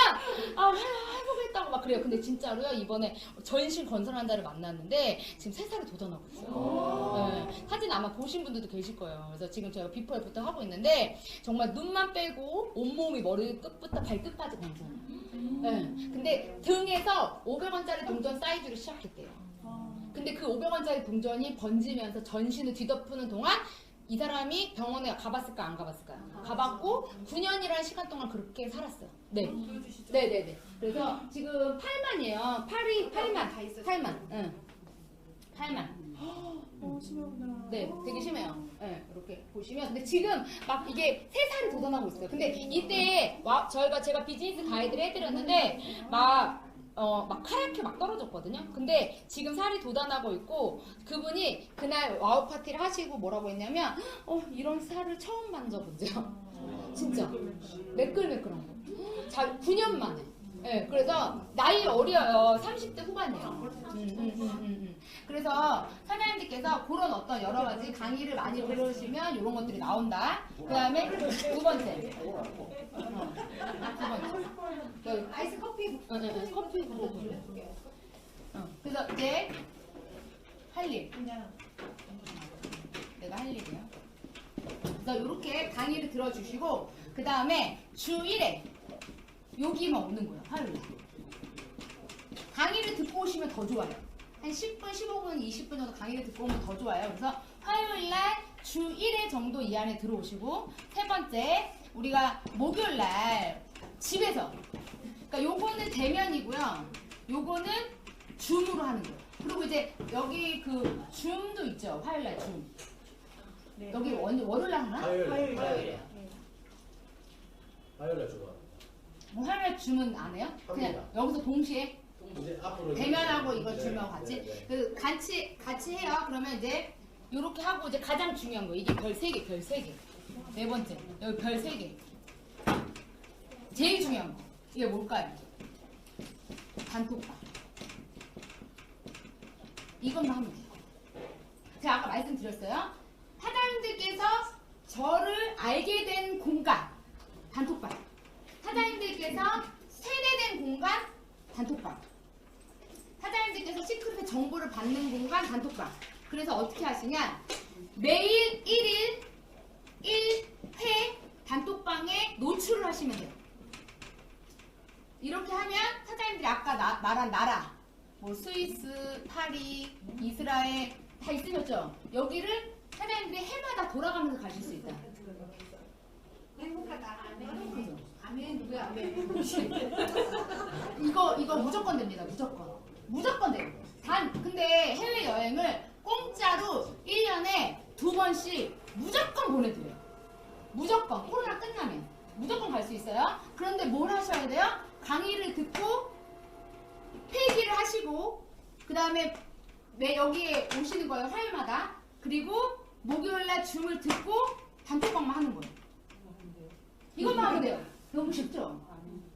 해보겠다고 막 그래요. 근데 진짜로요 이번에 전신 건설한 자를 만났는데 지금 3살을 도전하고 있어요. 네, 사진 아마 보신 분들도 계실 거예요. 그래서 지금 제가 비포 애프터 하고 있는데 정말 눈만 빼고 온몸이 머리 끝부터 발끝까지 건조해요. 네, 근데 등에서 500원짜리 동전 사이즈로 시작했대요. 근데 그 500원짜리 동전이 번지면서 전신을 뒤덮는 동안 이 사람이 병원에 가봤을까 안 가봤을까요? 가봤고 9년이라는 시간 동안 그렇게 살았어요. 네. 네네네. 그래서 지금 8만이에요. 8만. 응. 8만. 심하구나. 네, 되게 심해요. 네, 이렇게 보시면. 근데 지금 막 이게 3살이 도전하고 있어요. 근데 이때 제가 비즈니스 가이드를 해드렸는데 막 하얗게 막 떨어졌거든요. 근데 지금 살이 돋아나고 있고 그분이 그날 와우 파티를 하시고 뭐라고 했냐면 이런 살을 처음 만져보죠. 진짜 매끌매끌한 거. 9년 만에. 네, 그래서 나이 어려요. 30대 후반이에요. 그래서 사장님들께서 그런 어떤 여러 가지 강의를 많이 들으시면 이런 것들이 나온다. 그 다음에 2번째. 아이스 커피. 커피. 그래서 이제 할 일. 내가 할 일이요. 그래서 이렇게 강의를 들어주시고 그 다음에 주 1회 여기만 오는 거예요. 화요일날. 강의를 듣고 오시면 더 좋아요. 한 10분, 15분, 20분 정도 강의를 듣고 오면 더 좋아요. 그래서 화요일날 주 1회 정도 이 안에 들어오시고 3번째 우리가 목요일날 집에서 그러니까 요거는 대면이고요. 요거는 줌으로 하는 거예요. 그리고 이제 여기 그 줌도 있죠. 화요일날 줌. 네. 여기 월요일날 하나? 화요일에. 화요일에 주로. 뭐 화요일날 줌은 안 해요? 그냥 합니다. 여기서 동시에? 이제 앞으로 대면하고 이거 네, 주면 같이 네, 네. 그 같이 해요. 그러면 이제 요렇게 하고 이제 가장 중요한 거 이게 별 3개, 별 3개. 네 번째 여기 별 3개. 제일 중요한 거 이게 뭘까요? 단톡방. 이것만 하면 돼요. 제가 아까 말씀드렸어요. 사장님들께서 저를 알게 된 공간 단톡방. 사장님들께서 세뇌된 공간 단톡방. 사장님들께서 시크릿 정보를 받는 공간 단톡방. 그래서 어떻게 하시냐? 매일 1일 1회 단톡방에 노출을 하시면 돼요. 이렇게 하면 사장님들이 아까 말한 나라, 뭐 스위스, 파리, 이스라엘 다 있으셨죠? 여기를 사장님들이 해마다 돌아가면서 가실 수 있다. 행복하다. 아멘. 그죠? 아멘. 누구야? 아멘. 이거 무조건 됩니다. 무조건 돼요. 근데 해외 여행을 공짜로 1년에 2번씩 무조건 보내드려요. 무조건 코로나 끝나면 무조건 갈 수 있어요. 그런데 뭘 하셔야 돼요? 강의를 듣고 필기를 하시고 그 다음에 여기에 오시는 거예요. 화요일마다. 그리고 목요일날 줌을 듣고 단톡방만 하는 거예요. 이것만 하면 돼요. 너무 쉽죠?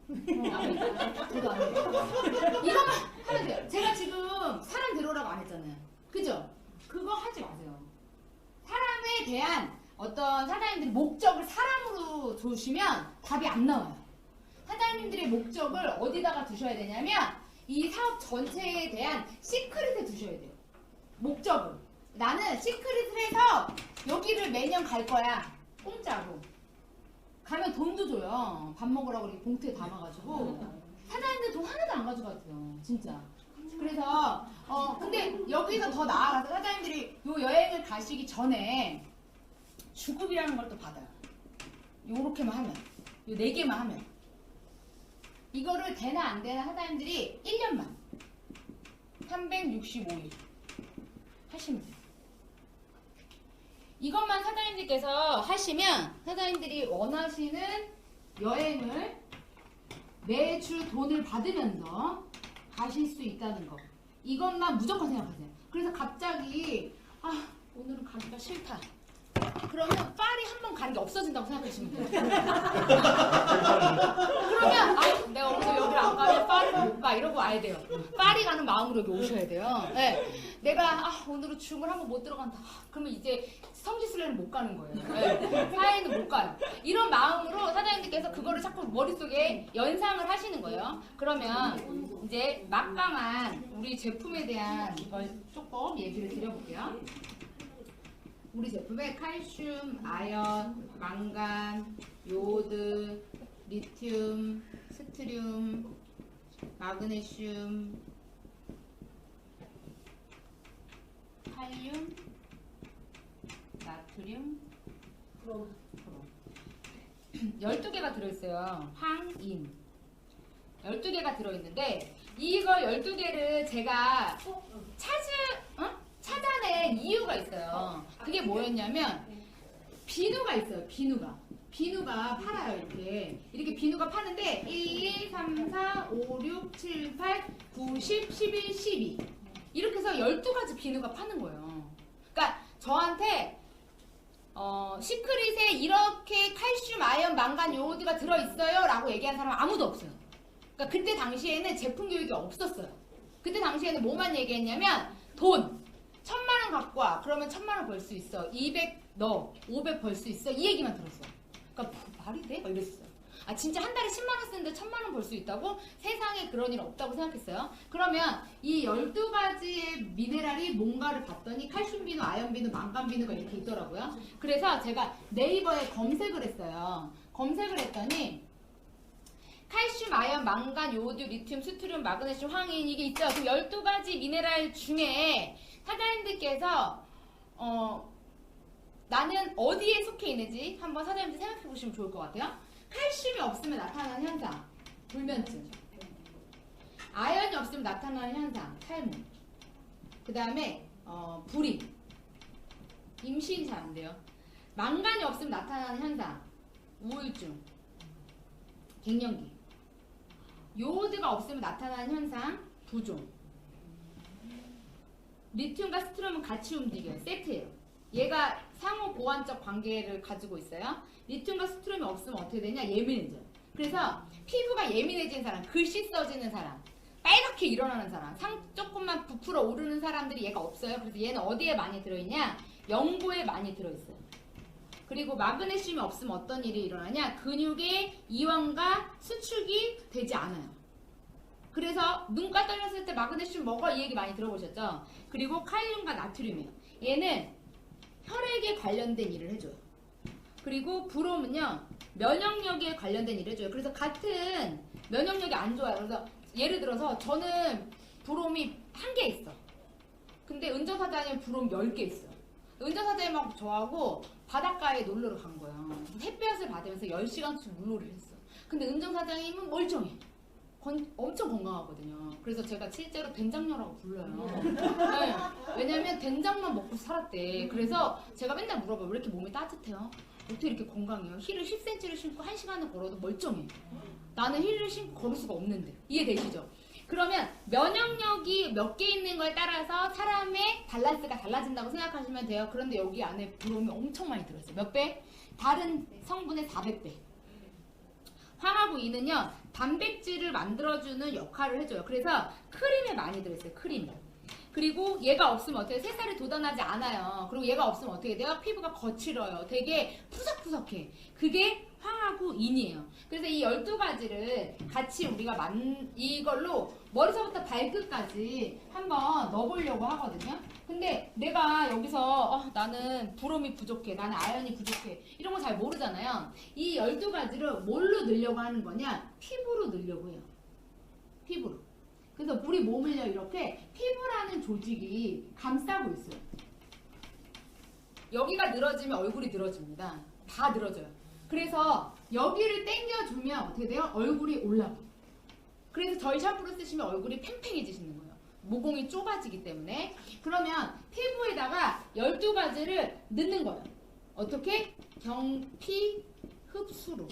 저도 안 돼요. 이것만 하면 돼요. 제가 지금 사람 데려오라고 안 했잖아요. 그죠? 그거 하지 마세요. 사람에 대한 어떤 사장님들이 목적을 사람으로 두시면 답이 안 나와요. 사장님들의 목적을 어디다가 두셔야 되냐면 이 사업 전체에 대한 시크릿에 두셔야 돼요. 목적을. 나는 시크릿을 해서 여기를 매년 갈 거야. 공짜로. 가면 돈도 줘요. 밥 먹으라고 이렇게 봉투에 담아가지고. 사장님들 돈 하나도 안 가져가세요. 진짜. 그래서 근데 여기서 더 나아가서 사장님들이 요 여행을 가시기 전에 주급이라는 걸 또 받아요. 요렇게만 하면. 요 4개만 하면. 이거를 되나 안 되나 사장님들이 1년만 365일 하시면 돼요. 이것만 사장님들께서 하시면 사장님들이 원하시는 여행을 매주 돈을 받으면서 가실 수 있다는 거. 이것만 무조건 생각하세요. 그래서 갑자기 오늘은 가기가 싫다. 그러면 파리 한 번 가는 게 없어진다고 생각하시면 돼요. 그러면 내가 오늘 여기를 안 가면 파리를 못 가 이러고 와야 돼요. 파리 가는 마음으로 여기 오셔야 돼요. 네. 내가 오늘은 줌을 한번 못 들어간다. 그러면 이제 성지순례는 못 가는 거예요. 네. 사회는 못 가요. 이런 마음으로 사장님들께서 그거를 자꾸 머릿속에 연상을 하시는 거예요. 그러면 이제 막강한 우리 제품에 대한 걸 조금 얘기를 드려볼게요. 우리 제품에 칼슘, 아연, 망간, 요오드, 리튬, 스트륨, 마그네슘, 칼륨, 나트륨, 프롬 12개가 들어있어요. 황인 12개가 들어있는데 이걸 12개를 제가 찾아낸 이유가 있어요. 그게 뭐였냐면 비누가 있어요. 비누가 팔아요. 이렇게 비누가 파는데 1, 2, 3, 4, 5, 6, 7, 8, 9, 10, 11, 12 이렇게 해서 12가지 비누가 파는 거예요. 그러니까 저한테 시크릿에 이렇게 칼슘, 아연, 망간, 요오드가 들어있어요 라고 얘기한 사람은 아무도 없어요. 그러니까 그때 당시에는 제품 교육이 없었어요. 그때 당시에는 뭐만 얘기했냐면 돈 1000만 원 갖고 와. 그러면 1000만 원 벌 수 있어. 200 넣어. 500 벌 수 있어. 이 얘기만 들었어요. 그러니까 말이 돼? 막 이랬어요. 진짜 한 달에 10만 원 쓰는데 1000만 원 벌 수 있다고? 세상에 그런 일 없다고 생각했어요. 그러면 이 12가지의 미네랄이 뭔가를 봤더니 칼슘 비누, 아연 비누, 망간 비누가 이렇게 있더라고요. 그래서 제가 네이버에 검색을 했어요. 검색을 했더니 칼슘, 아연, 망간, 요오드, 리튬, 스트륨, 마그네슘, 황인 이게 있죠. 그 12가지 미네랄 중에 사장님들께서 나는 어디에 속해 있는지 한번 사장님들 생각해 보시면 좋을 것 같아요. 칼슘이 없으면 나타나는 현상 불면증, 아연이 없으면 나타나는 현상 탈모, 그 다음에 불임, 임신 잘 안 돼요. 망간이 없으면 나타나는 현상 우울증, 갱년기, 요오드가 없으면 나타나는 현상 두 종. 리튬과 스트롬은 같이 움직여요. 세트예요. 얘가 상호 보완적 관계를 가지고 있어요. 리튬과 스트롬이 없으면 어떻게 되냐? 예민해져요. 그래서 피부가 예민해진 사람, 글씨 써지는 사람, 빨갛게 일어나는 사람, 조금만 부풀어 오르는 사람들이 얘가 없어요. 그래서 얘는 어디에 많이 들어있냐? 연고에 많이 들어있어요. 그리고 마그네슘이 없으면 어떤 일이 일어나냐? 근육의 이완과 수축이 되지 않아요. 그래서 눈가 떨렸을 때 마그네슘 먹어 이 얘기 많이 들어보셨죠? 그리고 칼륨과 나트륨이에요. 얘는 혈액에 관련된 일을 해줘요. 그리고 브롬은요 면역력에 관련된 일을 해줘요. 그래서 같은 면역력이 안 좋아요. 그래서 예를 들어서 저는 브롬이 1개 있어. 근데 은정사장님은 브롬 10개 있어. 은정사장님하고 저하고 바닷가에 놀러를 간 거야. 햇볕을 받으면서 10시간씩 물놀이를 했어. 근데 은정사장님은 멀쩡해. 엄청 건강하거든요. 그래서 제가 실제로 된장녀라고 불러요. 네. 왜냐면 된장만 먹고 살았대. 그래서 제가 맨날 물어봐요. 왜 이렇게 몸이 따뜻해요? 어떻게 이렇게 건강해요? 힐을 10cm를 신고 1시간을 걸어도 멀쩡해. 나는 힐을 신고 걸을 수가 없는데. 이해되시죠? 그러면 면역력이 몇 개 있는 거에 따라서 사람의 밸런스가 달라진다고 생각하시면 돼요. 그런데 여기 안에 브롬이 엄청 많이 들어있어요. 몇 배? 다른 성분의 400배. 황하고 이는요 단백질을 만들어주는 역할을 해줘요. 그래서 크림에 많이 들어있어요. 크림. 그리고 얘가 없으면 어떻게 해요? 새살이 돋아나지 않아요. 그리고 얘가 없으면 어떻게 돼요? 피부가 거칠어요. 되게 푸석푸석해. 그게 황하고 인이에요. 그래서 이 12가지를 같이 우리가 이걸로 머리서부터 발끝까지 한번 넣어보려고 하거든요. 근데 내가 여기서 나는 브롬이 부족해, 나는 아연이 부족해 이런 거 잘 모르잖아요. 이 12가지를 뭘로 넣으려고 하는 거냐? 피부로 넣으려고 해요. 피부로. 그래서 우리 몸을요 이렇게 피부라는 조직이 감싸고 있어요. 여기가 늘어지면 얼굴이 늘어집니다. 다 늘어져요. 그래서 여기를 당겨주면 어떻게 돼요? 얼굴이 올라가요. 그래서 저희 샴푸를 쓰시면 얼굴이 팽팽해지시는 거예요. 모공이 좁아지기 때문에. 그러면 피부에다가 12가지를 넣는 거예요. 어떻게? 경피 흡수로.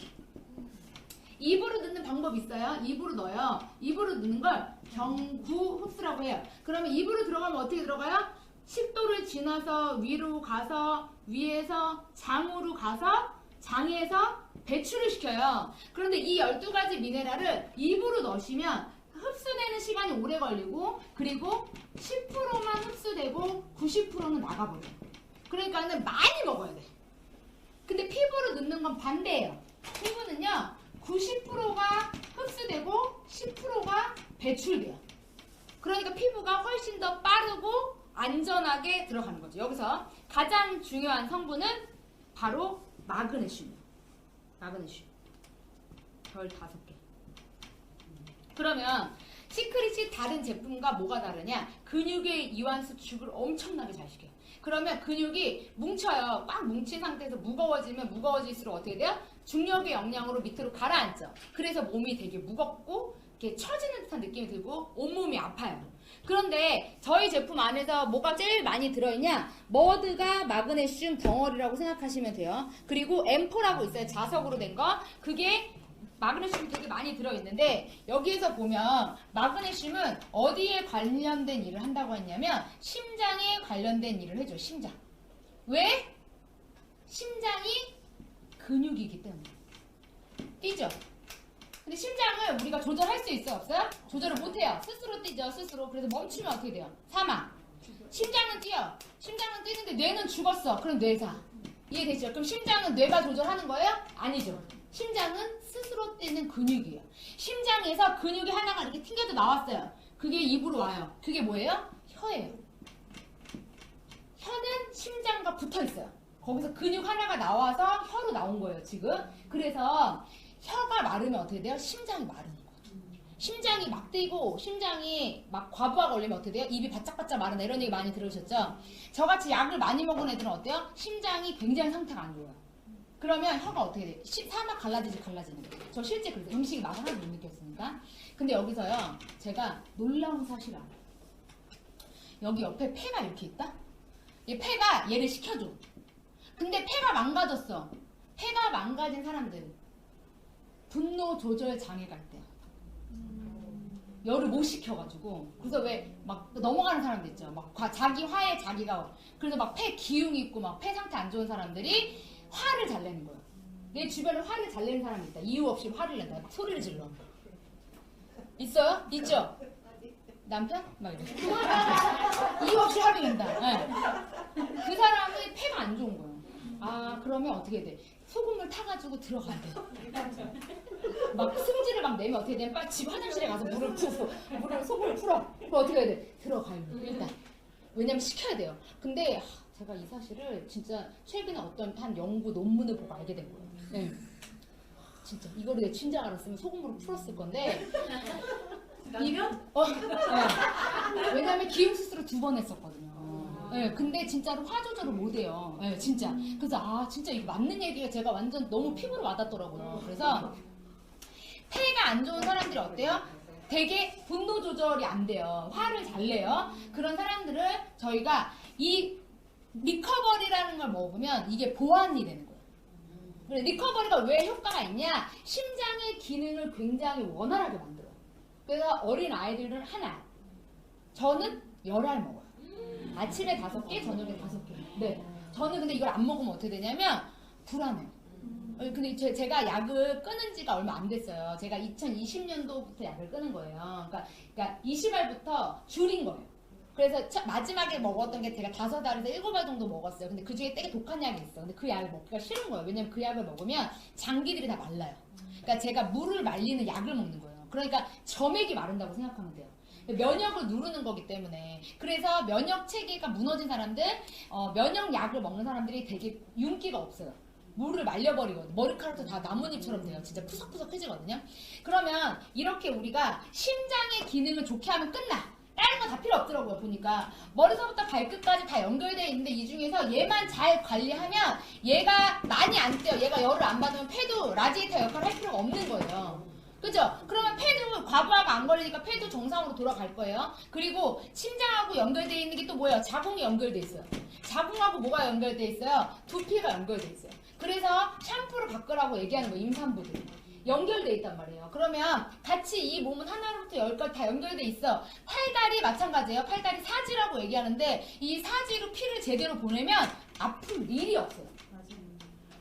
입으로 넣는 방법이 있어요. 입으로 넣어요. 입으로 넣는 걸 경구 흡수라고 해요. 그러면 입으로 들어가면 어떻게 들어가요? 식도를 지나서 위로 가서 위에서 장으로 가서 장에서 배출을 시켜요. 그런데 이 12가지 미네랄을 입으로 넣으시면 흡수되는 시간이 오래 걸리고 그리고 10%만 흡수되고 90%는 나가버려요. 그러니까는 많이 먹어야 돼. 근데 피부로 넣는 건 반대예요. 피부는요 90%가 흡수되고 10%가 배출돼요. 그러니까 피부가 훨씬 더 빠르고 안전하게 들어가는 거죠. 여기서 가장 중요한 성분은 바로 마그네슘이에요. 마그네슘. 별 5개. 그러면 시크릿이 다른 제품과 뭐가 다르냐? 근육의 이완 수축을 엄청나게 잘 시켜요. 그러면 근육이 뭉쳐요. 꽉 뭉친 상태에서 무거워지면 무거워질수록 어떻게 돼요? 중력의 영향으로 밑으로 가라앉죠. 그래서 몸이 되게 무겁고 이렇게 처지는 듯한 느낌이 들고 온몸이 아파요. 그런데 저희 제품 안에서 뭐가 제일 많이 들어있냐? 머드가 마그네슘 덩어리라고 생각하시면 돼요. 그리고 M4라고 있어요. 자석으로 된 거. 그게 마그네슘이 되게 많이 들어있는데 여기에서 보면 마그네슘은 어디에 관련된 일을 한다고 했냐면 심장에 관련된 일을 해줘요. 심장. 왜? 심장이 근육이기 때문에. 뛰죠? 근데 심장을 우리가 조절할 수 있어요? 없어요? 조절을 못해요. 스스로 뛰죠. 스스로. 그래서 멈추면 어떻게 돼요? 사망. 심장은 뛰어. 심장은 뛰는데 뇌는 죽었어. 그럼 뇌사. 이해되시죠? 그럼 심장은 뇌가 조절하는 거예요? 아니죠. 심장은 스스로 뛰는 근육이에요. 심장에서 근육이 하나가 이렇게 튕겨져 나왔어요. 그게 입으로 와요. 그게 뭐예요? 혀예요. 혀는 심장과 붙어 있어요. 거기서 근육 하나가 나와서 혀로 나온 거예요, 지금. 그래서 혀가 마르면 어떻게 돼요? 심장이 마르는 거예요. 심장이 막 뛰고 심장이 막 과부하 걸리면 어떻게 돼요? 입이 바짝바짝 마른다 이런 얘기 많이 들으셨죠? 저같이 약을 많이 먹은 애들은 어때요? 심장이 굉장히 상태가 안 좋아요. 그러면 혀가 어떻게 돼요? 사막 갈라지는 거예요. 저 실제 그래서 음식이 맛을 하나도 못 느꼈으니까. 근데 여기서요, 제가 놀라운 사실 알아요. 여기 옆에 폐가 이렇게 있다? 이 폐가 얘를 식혀줘. 근데 폐가 망가졌어. 폐가 망가진 사람들 분노 조절 장애가 있대요. 열을 못 식혀가지고 그래서 왜 막 넘어가는 사람들 있죠. 막 자기 화에 자기가 그래서 막 폐 기흉 있고 막 폐 상태 안 좋은 사람들이 화를 잘 내는 거예요. 내 주변에 화를 잘 내는 사람이 있다. 이유 없이 화를 낸다. 막 소리를 질러. 있어요? 있죠? 남편? 막 이래. 이유 없이 화를 낸다. 네. 그 사람이 폐가 안 좋은 거예요. 아 그러면 어떻게 돼? 소금을 타가지고 들어가야 돼. 막 승질을 막 내면 어떻게 돼? 빨리 집 화장실에 가서 물을 푸고 물을 소금을 풀어. 그럼 어떻게 해야 돼? 들어가요. 일단. 왜냐면 시켜야 돼요. 근데 제가 이 사실을 진짜 최근에 어떤 한 연구 논문을 보고 알게 된 거예요. 네. 진짜 이거를 내 친자가 알았으면 소금으로 풀었을 건데. 라면? 네. 왜냐면 기흉 수술을 2번 했었거든요. 네, 근데 진짜로 화 조절을 못해요. 네, 진짜. 그래서 아 진짜 이거 맞는 얘기가 제가 완전 너무 피부로 와닿더라고요. 그래서 폐가 안 좋은 사람들이 어때요? 되게 분노 조절이 안 돼요. 화를 잘 내요. 그런 사람들을 저희가 이 리커버리라는 걸 먹으면 이게 보완이 되는 거예요. 그래, 리커버리가 왜 효과가 있냐? 심장의 기능을 굉장히 원활하게 만들어요. 그래서 어린 아이들은 하나, 저는 10알 먹어요. 아침에 5개, 저녁에 5개. 네. 저는 근데 이걸 안 먹으면 어떻게 되냐면 불안해요. 근데 제가 약을 끊은 지가 얼마 안 됐어요. 제가 2020년도부터 약을 끊은 거예요. 그러니까 20알부터 줄인 거예요. 그래서 마지막에 먹었던 게 제가 5알에서 7알 정도 먹었어요. 근데 그 중에 되게 독한 약이 있어. 근데 그 약을 먹기가 싫은 거예요. 왜냐면 그 약을 먹으면 장기들이 다 말라요. 그러니까 제가 물을 말리는 약을 먹는 거예요. 그러니까 점액이 마른다고 생각하면 돼요. 면역을 누르는 거기 때문에. 그래서 면역 체계가 무너진 사람들, 면역약을 먹는 사람들이 되게 윤기가 없어요. 물을 말려버리거든요. 머리카락도 다 나뭇잎처럼 돼요. 진짜 푸석푸석해지거든요. 그러면 이렇게 우리가 심장의 기능을 좋게 하면 끝나. 다른 건 다 필요 없더라고요. 보니까 머리서부터 발끝까지 다 연결되어 있는데 이 중에서 얘만 잘 관리하면 얘가 많이 안 뛰어. 얘가 열을 안 받으면 폐도 라디에이터 역할을 할 필요가 없는 거예요. 그죠? 그러면 폐도 과부하가 안 걸리니까 폐도 정상으로 돌아갈 거예요. 그리고 심장하고 연결되어 있는 게 또 뭐예요? 자궁이 연결되어 있어요. 자궁하고 뭐가 연결되어 있어요? 두피가 연결되어 있어요. 그래서 샴푸를 바꾸라고 얘기하는 거예요. 임산부들이. 연결되어 있단 말이에요. 그러면 같이 이 몸은 하나로부터 10까지 다 연결되어 있어. 팔다리 마찬가지예요. 팔다리 사지라고 얘기하는데 이 사지로 피를 제대로 보내면 아픈 일이 없어요.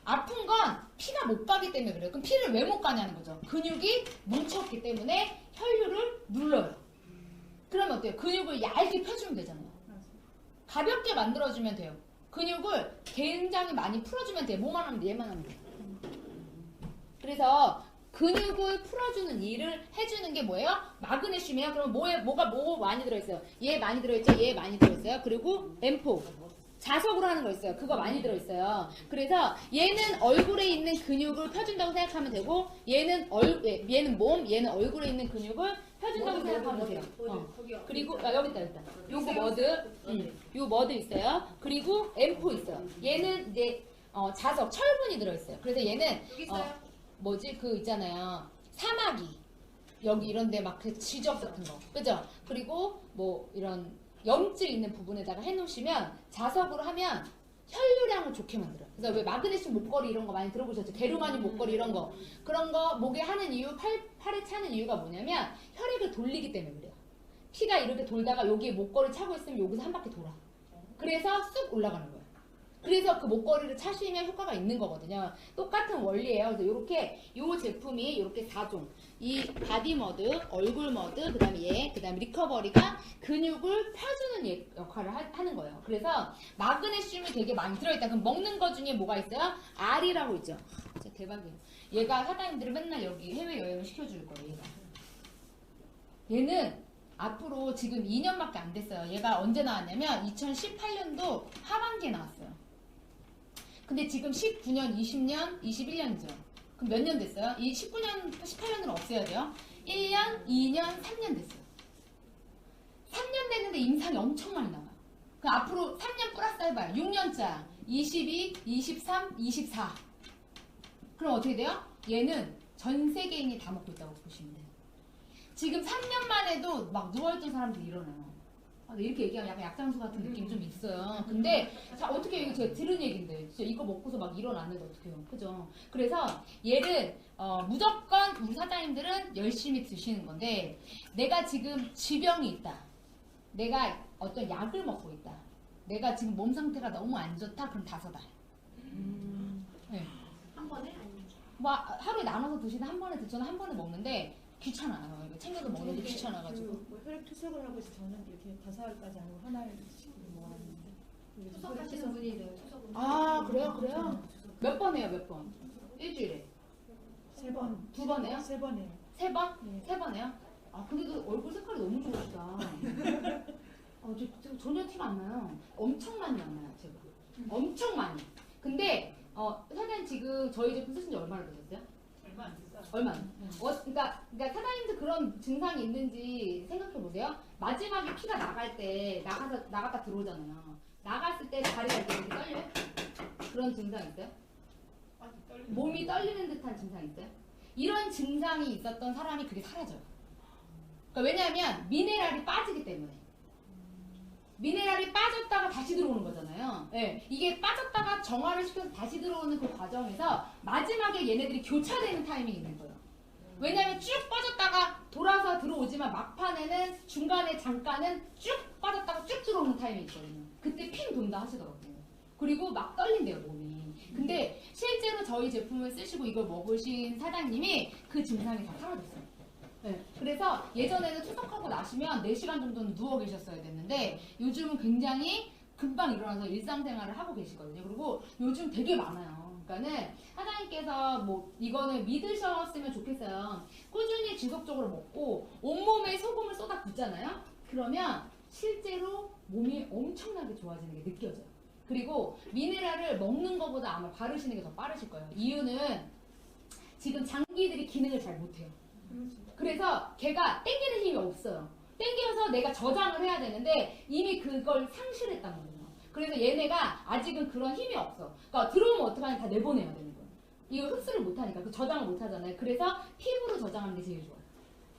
아픈 건 피가 못 가기 때문에 그래요. 그럼 피를 왜 못 가냐는 거죠. 근육이 뭉쳤기 때문에 혈류를 눌러요. 그러면 어때요? 근육을 얇게 펴주면 되잖아요. 가볍게 만들어주면 돼요. 근육을 굉장히 많이 풀어주면 돼요. 뭐만 하면 돼? 얘만 하면 돼요. 그래서 근육을 풀어주는 일을 해주는 게 뭐예요? 마그네슘이에요. 그럼 뭐가 많이 들어있어요? 얘 많이 들어있죠? 얘 많이 들어있어요. 그리고 M4 자석으로 하는 거 있어요. 그거 많이 들어있어요. 그래서 얘는 얼굴에 있는 근육을 펴준다고 생각하면 되고 얘는 몸, 얘는 얼굴에 있는 근육을 펴준다고 생각하면 돼요. 그리고 여기 있다. 요거 요 머드 있어요. 그리고 M4 있어요. 얘는 이제 자석, 철분이 들어있어요. 그래서 얘는 그 있잖아요. 사마귀 여기 이런데 막 그 지적 같은 거, 그죠? 그리고 뭐 이런 염증 있는 부분에다가 해놓으시면 자석으로 하면 혈류량을 좋게 만들어요. 그래서 왜 마그네슘 목걸이 이런 거 많이 들어보셨죠? 게르마늄 목걸이 이런 거. 그런 거 목에 하는 이유, 팔에 차는 이유가 뭐냐면 혈액을 돌리기 때문에 그래요. 피가 이렇게 돌다가 여기에 목걸이 차고 있으면 여기서 한 바퀴 돌아. 그래서 쑥 올라가는 거예요. 그래서 그 목걸이를 차시면 효과가 있는 거거든요. 똑같은 원리예요. 그래서 이렇게 이 제품이 이렇게 4종. 이 바디 머드, 얼굴 머드, 그다음에 그다음에 리커버리가 근육을 펴주는 역할을 하는 거예요. 그래서 마그네슘이 되게 많이 들어있다. 그럼 먹는 거 중에 뭐가 있어요? 알이라고 있죠. 진짜 대박이에요. 얘가 사장님들이 맨날 여기 해외 여행을 시켜줄 거예요. 얘는 앞으로 지금 2년밖에 안 됐어요. 얘가 언제 나왔냐면 2018년도 하반기에 나왔어요. 근데 지금 19년, 20년, 21년이죠. 그럼 몇 년 됐어요? 이 19년, 18년은 없애야 돼요. 1년, 2년, 3년 됐어요. 3년 됐는데 임상이 엄청 많이 나와요. 그럼 앞으로 3년 플러스 해봐요. 6년차, 22, 23, 24. 그럼 어떻게 돼요? 얘는 전 세계인이 다 먹고 있다고 보시면 돼요. 지금 3년만 해도 막 누워있던 사람들이 일어나요. 이렇게 얘기하면 약간 약장수 같은 느낌이 좀 있어요. 근데 자 어떻게 이거 제가 들은 얘기인데 진짜 이거 먹고서 막 일어났는데 어떡해요, 그죠? 그래서 얘를 무조건 우리 사장님들은 열심히 드시는 건데 내가 지금 지병이 있다, 내가 어떤 약을 먹고 있다, 내가 지금 몸 상태가 너무 안 좋다, 그럼 5알. 네. 한 번에 아니면 뭐 하루에 나눠서 드시든 한 번에 드셔도 한 번에 먹는데 귀찮아요. 이거 챙겨서 먹는 게 귀찮아가지고. 뭐 혈액 투석을 하고 해서 저는 이렇게 5알까지 아니고 하나씩 먹었는데 투석하시는 분이 네, 투석을 아 그래요? 몇 번 해요? 몇 번? 일주일에? 3번, 2번 해요? 3번 해요. 3번? 네. 3번 해요? 아 근데도 얼굴 색깔이 너무 좋으시다. 저 전혀 티가 안 나요. 엄청 많이 안 나요, 제가. 엄청 많이. 근데 사장님 지금 저희 제품 쓰신 지 얼마나 되셨어요? 얼마 안 됐어요. 얼마? 그러니까 사장님도 그런 증상이 있는지 생각해 보세요. 마지막에 피가 나갈 때 나갔다 들어오잖아요. 나갔을 때 다리가 이렇게 떨려요? 그런 증상 있어요? 몸이 떨리는 듯한 증상 있어요? 이런 증상이 있었던 사람이 그게 사라져요. 그러니까 왜냐하면 미네랄이 빠지기 때문에. 미네랄이 빠졌다가 다시 들어오는 거잖아요. 네, 이게 빠졌다가 정화를 시켜서 다시 들어오는 그 과정에서 마지막에 얘네들이 교차되는 타이밍이 있는 거예요. 왜냐하면 쭉 빠졌다가 돌아서 들어오지만 막판에는 중간에 잠깐은 쭉 빠졌다가 쭉 들어오는 타이밍이 있거든요. 그때 핑 돈다 하시더라고요. 그리고 막 떨린대요, 몸이. 근데 실제로 저희 제품을 쓰시고 이걸 먹으신 사장님이 그 증상이 다 사라졌어요. 네, 그래서 예전에는 투석하고 나시면 4시간 정도는 누워 계셨어야 됐는데 요즘은 굉장히 금방 일어나서 일상생활을 하고 계시거든요. 그리고 요즘 되게 많아요. 그러니까는 사장님께서 뭐 이거는 믿으셨으면 좋겠어요. 꾸준히 지속적으로 먹고 온몸에 소금을 쏟아 붓잖아요. 그러면 실제로 몸이 엄청나게 좋아지는 게 느껴져요. 그리고 미네랄을 먹는 것보다 아마 바르시는 게 더 빠르실 거예요. 이유는 지금 장기들이 기능을 잘 못해요. 그래서 걔가 땡기는 힘이 없어요. 땡겨서 내가 저장을 해야 되는데 이미 그걸 상실했단 말이에요. 그래서 얘네가 아직은 그런 힘이 없어. 그러니까 들어오면 어떡하냐, 다 내보내야 되는 거예요. 이거 흡수를 못하니까, 그 저장을 못하잖아요. 그래서 피부로 저장하는 게 제일 좋아요.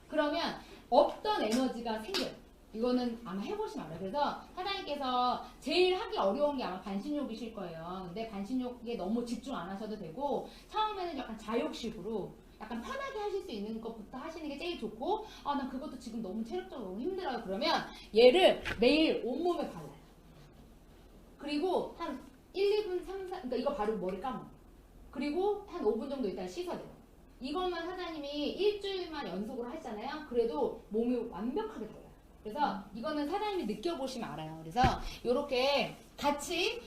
그러면 없던 에너지가 생겨요. 이거는 아마 해보시면 알아요. 그래서 사장님께서 제일 하기 어려운 게 아마 반신욕이실 거예요. 근데 반신욕에 너무 집중 안 하셔도 되고 처음에는 약간 자욕식으로 약간 편하게 하실 수 있는 것부터 하시는 게 제일 좋고, 난 그것도 지금 너무 체력적으로 너무 힘들어요. 그러면 얘를 매일 온몸에 발라요. 그리고 한 1, 2분, 3, 4, 그러니까 이거 바르고 머리 감아요. 그리고 한 5분 정도 일단 씻어내요. 이것만 사장님이 일주일만 연속으로 하시잖아요. 그래도 몸이 완벽하게 달라요. 그래서 이거는 사장님이 느껴보시면 알아요. 그래서 이렇게 같이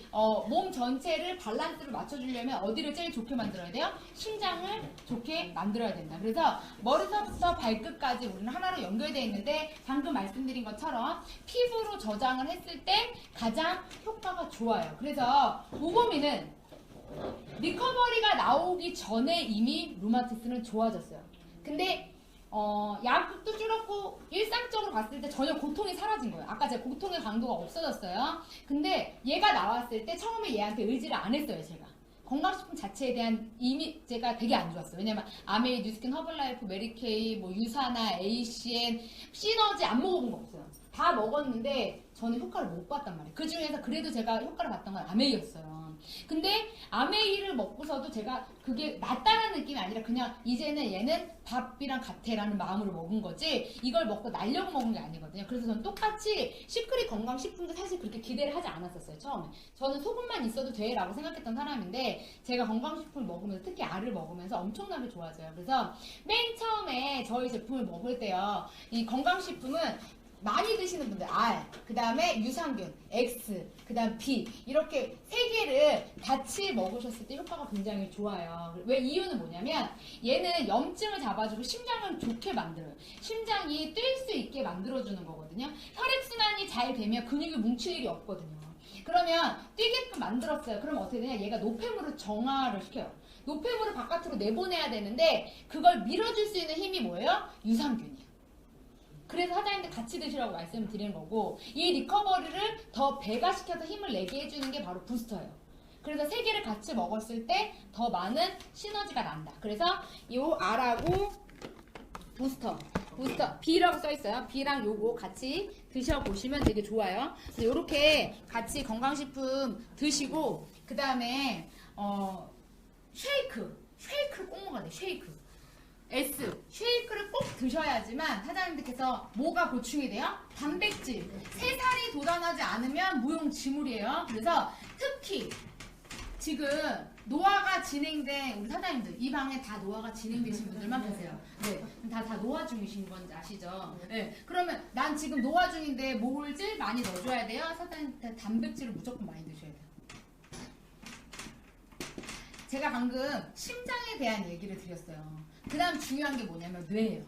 몸 전체를 밸런스를 맞춰주려면 어디를 제일 좋게 만들어야 돼요? 심장을 좋게 만들어야 된다. 그래서 머리서부터 발끝까지 우리는 하나로 연결되어 있는데 방금 말씀드린 것처럼 피부로 저장을 했을 때 가장 효과가 좋아요. 그래서 우보미는 리커버리가 나오기 전에 이미 루마티스는 좋아졌어요. 근데 약도 줄었고 일상적으로 봤을 때 전혀 고통이 사라진 거예요. 아까 제가 고통의 강도가 없어졌어요. 근데 얘가 나왔을 때 처음에 얘한테 의지를 안 했어요, 제가. 건강식품 자체에 대한 이미지가 되게 안 좋았어요. 왜냐면 아메이, 뉴스킨, 허블라이프, 메리케이, 뭐 유사나, ACN, 시너지 안 먹어본 거 없어요. 다 먹었는데 저는 효과를 못 봤단 말이에요. 그 중에서 그래도 제가 효과를 봤던 건 아메이였어요. 근데 아메이를 먹고서도 제가 그게 낫다는 느낌이 아니라 그냥 이제는 얘는 밥이랑 같애라는 마음으로 먹은 거지 이걸 먹고 날려고 먹은 게 아니거든요. 그래서 저는 똑같이 시크릿 건강식품도 사실 그렇게 기대를 하지 않았었어요. 처음에 저는 소금만 있어도 돼 라고 생각했던 사람인데 제가 건강식품을 먹으면서 특히 알을 먹으면서 엄청나게 좋아져요. 그래서 맨 처음에 저희 제품을 먹을 때요, 이 건강식품은 많이 드시는 분들 R, 그 다음에 유산균, X, 그 다음 B 이렇게 3개를 같이 먹으셨을 때 효과가 굉장히 좋아요. 왜 이유는 뭐냐면 얘는 염증을 잡아주고 심장을 좋게 만들어요. 심장이 뛸 수 있게 만들어주는 거거든요. 혈액순환이 잘 되면 근육이 뭉칠 일이 없거든요. 그러면 뛰게끔 만들었어요. 그럼 어떻게 되냐, 얘가 노폐물을 정화를 시켜요. 노폐물을 바깥으로 내보내야 되는데 그걸 밀어줄 수 있는 힘이 뭐예요? 유산균이에요. 그래서 사장님들 같이 드시라고 말씀을 드리는 거고, 이 리커버리를 더 배가시켜서 힘을 내게 해주는 게 바로 부스터예요. 그래서 3개를 같이 먹었을 때 더 많은 시너지가 난다. 그래서 이 R하고 부스터 부스터 B라고 써 있어요. B랑 요거 같이 드셔보시면 되게 좋아요. 이렇게 같이 건강식품 드시고 그 다음에 쉐이크를 꼭 먹어야 돼. 쉐이크를 꼭 드셔야지만 사장님들께서 뭐가 보충이 돼요? 단백질. 3살이 도달하지 않으면 무용지물이에요. 그래서 특히 지금 노화가 진행된 우리 사장님들 이 방에 다 노화가 진행되신 분들만 계세요. 네, 다 노화 중이신 건지 아시죠? 네, 그러면 난 지금 노화 중인데 뭘 많이 넣어줘야 돼요? 사장님한테 단백질을 무조건 많이 드셔야 돼요. 제가 방금 심장에 대한 얘기를 드렸어요. 그 다음 중요한 게 뭐냐면 뇌예요.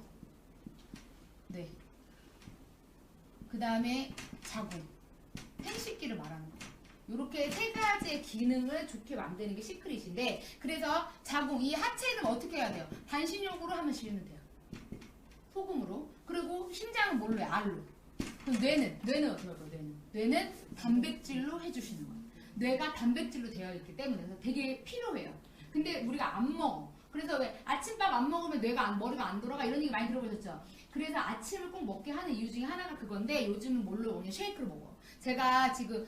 네. 그 다음에 자궁, 생식기를 말하는 거예요. 이렇게 3가지의 기능을 좋게 만드는 게 시크릿인데 그래서 자궁, 이 하체는 어떻게 해야 돼요? 반신욕으로 하면 실리면 돼요. 소금으로. 그리고 심장은 뭘로 해요? 알로. 그럼 뇌는 어떻게 할까요? 뇌는 단백질로 해주시는 거예요. 뇌가 단백질로 되어 있기 때문에 되게 필요해요. 근데 우리가 안 먹어. 그래서 왜 아침밥 안 먹으면 머리가 안 돌아가 이런 얘기 많이 들어보셨죠? 그래서 아침을 꼭 먹게 하는 이유 중에 하나가 그건데 요즘은 뭘로 먹냐? 쉐이크를 먹어. 제가 지금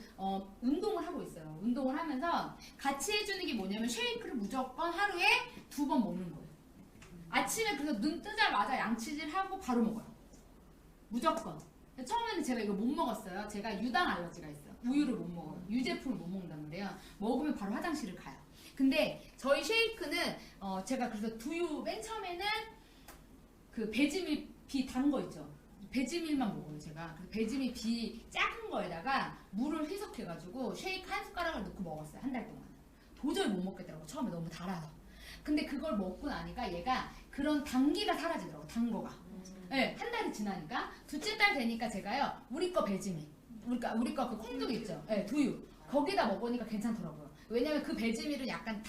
운동을 하고 있어요. 운동을 하면서 같이 해주는 게 뭐냐면 쉐이크를 무조건 하루에 2번 먹는 거예요. 아침에 그래서 눈 뜨자마자 양치질 하고 바로 먹어요. 무조건. 처음에는 제가 이거 못 먹었어요. 제가 유당 알러지가 있어요. 우유를 못 먹어요. 유제품을 못 먹는단 말이에요. 먹으면 바로 화장실을 가요. 근데 저희 쉐이크는 제가 그래서 두유 맨 처음에는 그 배지밀 비 단 거 있죠. 배지밀만 먹어요 제가. 배지밀 비 작은 거에다가 물을 희석해가지고 쉐이크 1숟가락을 넣고 먹었어요. 한 달 동안. 도저히 못 먹겠더라고. 처음에 너무 달아서. 근데 그걸 먹고 나니까 얘가 그런 단기가 사라지더라고. 단 거가. 네, 한 달이 지나니까 둘째 달 되니까 제가요 우리 거 배지밀 우리 거 그 콩두유 있죠. 네, 두유 거기다 먹으니까 괜찮더라고요. 왜냐면 그 배지밀은 약간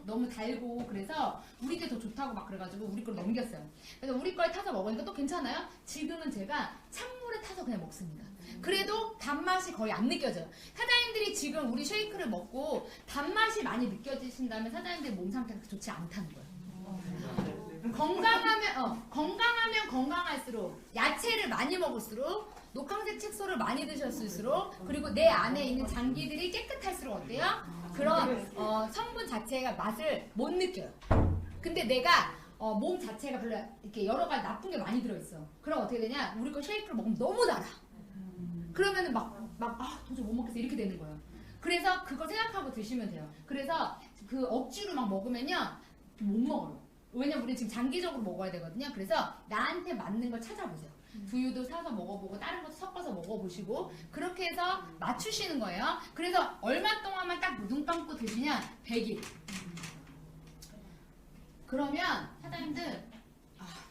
너무 달고 그래서 우리 게 더 좋다고 막 그래가지고 우리 걸 넘겼어요. 그래서 우리 거에 타서 먹으니까 또 괜찮아요. 지금은 제가 찬물에 타서 그냥 먹습니다. 그래도 단맛이 거의 안 느껴져요. 사장님들이 지금 우리 쉐이크를 먹고 단맛이 많이 느껴지신다면 사장님들 몸 상태가 좋지 않다는 거예요. 건강하면 건강할수록 야채를 많이 먹을수록 녹황색 채소를 많이 드셨을수록 그리고 내 안에 있는 장기들이 깨끗할수록 어때요? 그런 성분 자체가 맛을 못 느껴요. 근데 내가 몸 자체가 별로 이렇게 여러 가지 나쁜 게 많이 들어있어. 그럼 어떻게 되냐? 우리 거 쉐이크를 먹으면 너무 달아. 그러면은 도저히 못 먹겠어 이렇게 되는 거예요. 그래서 그거 생각하고 드시면 돼요. 그래서 그 억지로 막 먹으면요 못 먹어요. 왜냐면 우리 지금 장기적으로 먹어야 되거든요. 그래서 나한테 맞는 걸 찾아보세요. 두유도 사서 먹어보고 다른 것도 섞어서 먹어보시고 그렇게 해서 맞추시는 거예요. 그래서 얼마 동안만 딱 눈 감고 드시냐? 100일. 그러면 사장님들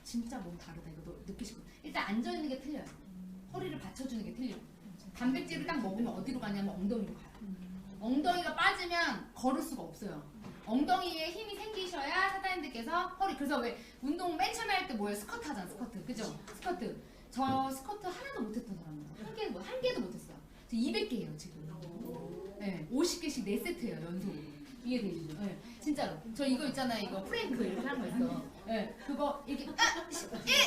진짜 몸 다르다 이거 느끼시고 일단 앉아있는 게 틀려요. 허리를 받쳐주는 게 틀려요. 단백질을 딱 먹으면 어디로 가냐면 엉덩이로 가요. 엉덩이가 빠지면 걸을 수가 없어요. 엉덩이에 힘이 생기셔야 사장님들께서 그래서 왜 운동 맨 처음에 할 때 뭐예요? 스쿼트 하잖아, 스쿼트. 그죠? 스쿼트. 저 스쿼트 하나도 못했던 사람이에요. 한 개도 못했어요. 저 200개예요, 지금. 네, 50개씩 4세트예요, 연속으로. 이해되시죠? 네, 진짜로. 저 이거 있잖아요, 이거 프랭크 이렇게 하는 거 있어. 네, 그거 이렇게,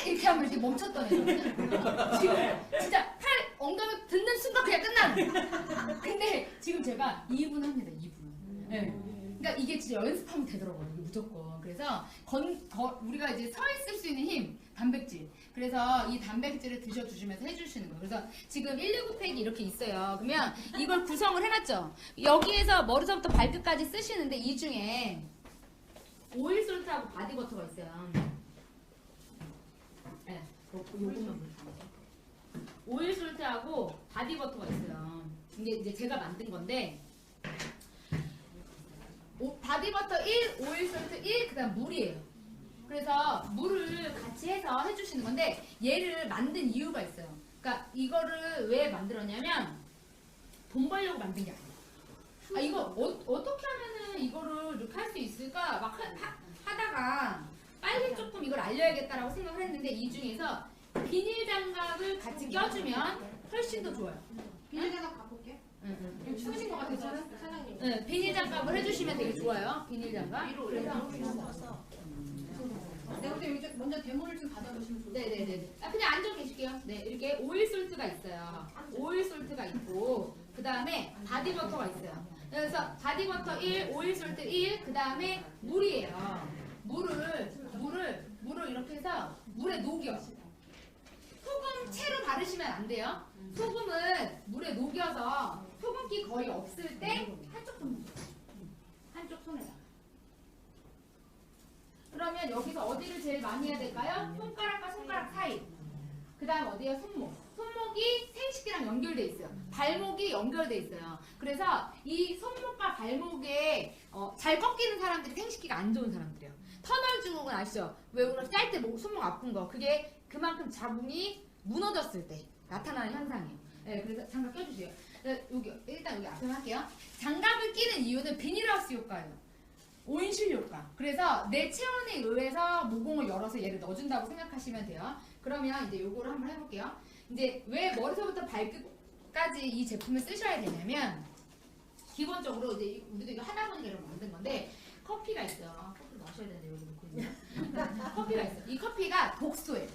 이렇게 하면 이렇게 멈췄던 애거든요. 지금 진짜 엉덩이 듣는 순간 그냥 끝나는. 근데 지금 제가 2분 합니다, 2분. 네. 그러니까 이게 진짜 연습하면 되더라고요. 이게 무조건. 그래서 우리가 이제 서 있을 수 있는 힘, 단백질. 그래서 이 단백질을 드셔주시면서 해주시는 거예요. 그래서 지금 119팩이 이렇게 있어요. 그러면 이걸 구성을 해놨죠. 여기에서 머리서부터 발끝까지 쓰시는데 이 중에 오일솔트하고 바디버터가 있어요. 네, 요거만 오일솔트하고 바디버터가 있어요. 이게 이제 제가 만든 건데 바디버터 1, 오일솔트 1, 그 다음 물이에요. 그래서 물을 같이 해서 해주시는 건데 얘를 만든 이유가 있어요. 그러니까 이거를 왜 만들었냐면 돈 벌려고 만든 게 아니에요. 이거 어떻게 하면은 이거를 이렇게 할 수 있을까 막 하다가 빨리 조금 이걸 알려야겠다라고 생각을 했는데 이 중에서 비닐 장갑을 같이 껴주면 훨씬 더 좋아요. 비닐 장갑 갖고 올게. 좀 추우신 것 같아서 사장님. 네, 비닐 장갑을 해주시면 되게 좋아요. 비닐 장갑. 위로 그래서 올려서. 네, 근데 여기 좀 먼저 데모를 좀 받아보시면 좋을 것 같아요. 네네네. 아, 그냥 앉아 계실게요. 네, 이렇게 오일 솔트가 있어요. 오일 솔트가 있고, 그 다음에 바디버터가 있어요. 그래서 바디버터 1, 오일 솔트 1, 그 다음에 물이에요. 물을 이렇게 해서 물에 녹여. 소금 채로 바르시면 안 돼요. 소금은 물에 녹여서 소금기 거의 없을 때 한쪽 손에다. 그러면 여기서 어디를 제일 많이 해야 될까요? 손가락과 손가락 사이. 그 다음 어디에요? 손목. 손목이 생식기랑 연결돼 있어요. 발목이 연결돼 있어요. 그래서 이 손목과 발목에 잘 꺾이는 사람들이 생식기가 안 좋은 사람들이에요. 터널 증후군 아시죠? 왜 우리가 쌀 때 손목 아픈 거. 그게 그만큼 자궁이 무너졌을 때 나타나는 현상이에요. 네, 그래서 장갑 껴주세요. 일단 여기 앞에 할게요. 장갑을 끼는 이유는 비닐하우스 효과예요. 온실 효과. 그래서 내 체온에 의해서 모공을 열어서 얘를 넣어준다고 생각하시면 돼요. 그러면 이제 요거를 한번 해볼게요. 이제 왜 머리서부터 발끝까지 이 제품을 쓰셔야 되냐면 기본적으로 이제 우리도 이거 하다 보니까 이렇게 만든 건데 커피가 있어요. 커피 마셔야 되는데 여기 놓고 있네요. 커피가 있어요. 이 커피가 독소예요.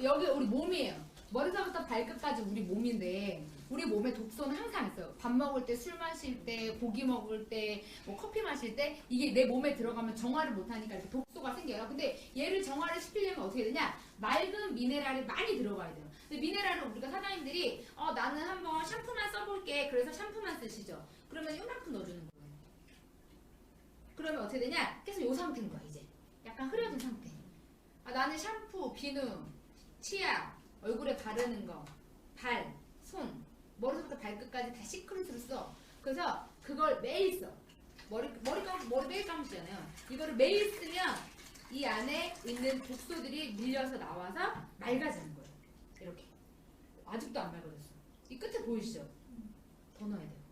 여기 우리 몸이에요. 머리서부터 발끝까지 우리 몸인데 우리 몸에 독소는 항상 있어요. 밥 먹을 때, 술 마실 때, 고기 먹을 때, 뭐 커피 마실 때 이게 내 몸에 들어가면 정화를 못하니까 이렇게 독소가 생겨요. 근데 얘를 정화를 시키려면 어떻게 되냐? 맑은 미네랄이 많이 들어가야 돼요. 근데 미네랄을 우리가 사장님들이 나는 한번 샴푸만 써볼게. 그래서 샴푸만 쓰시죠. 그러면 요만큼 넣어주는 거예요. 그러면 어떻게 되냐? 계속 요 상태인 거야 이제. 약간 흐려진 상태. 나는 샴푸, 비누, 치약, 얼굴에 바르는 거, 발, 손, 머리부터 발끝까지 다 시크릿으로 써. 그래서 그걸 매일 써. 머리 매일 감으시잖아요. 이거를 매일 쓰면 이 안에 있는 독소들이 밀려서 나와서 맑아지는 거예요. 이렇게. 아직도 안 맑아졌어. 이 끝에 보이시죠? 더 넣어야 돼요.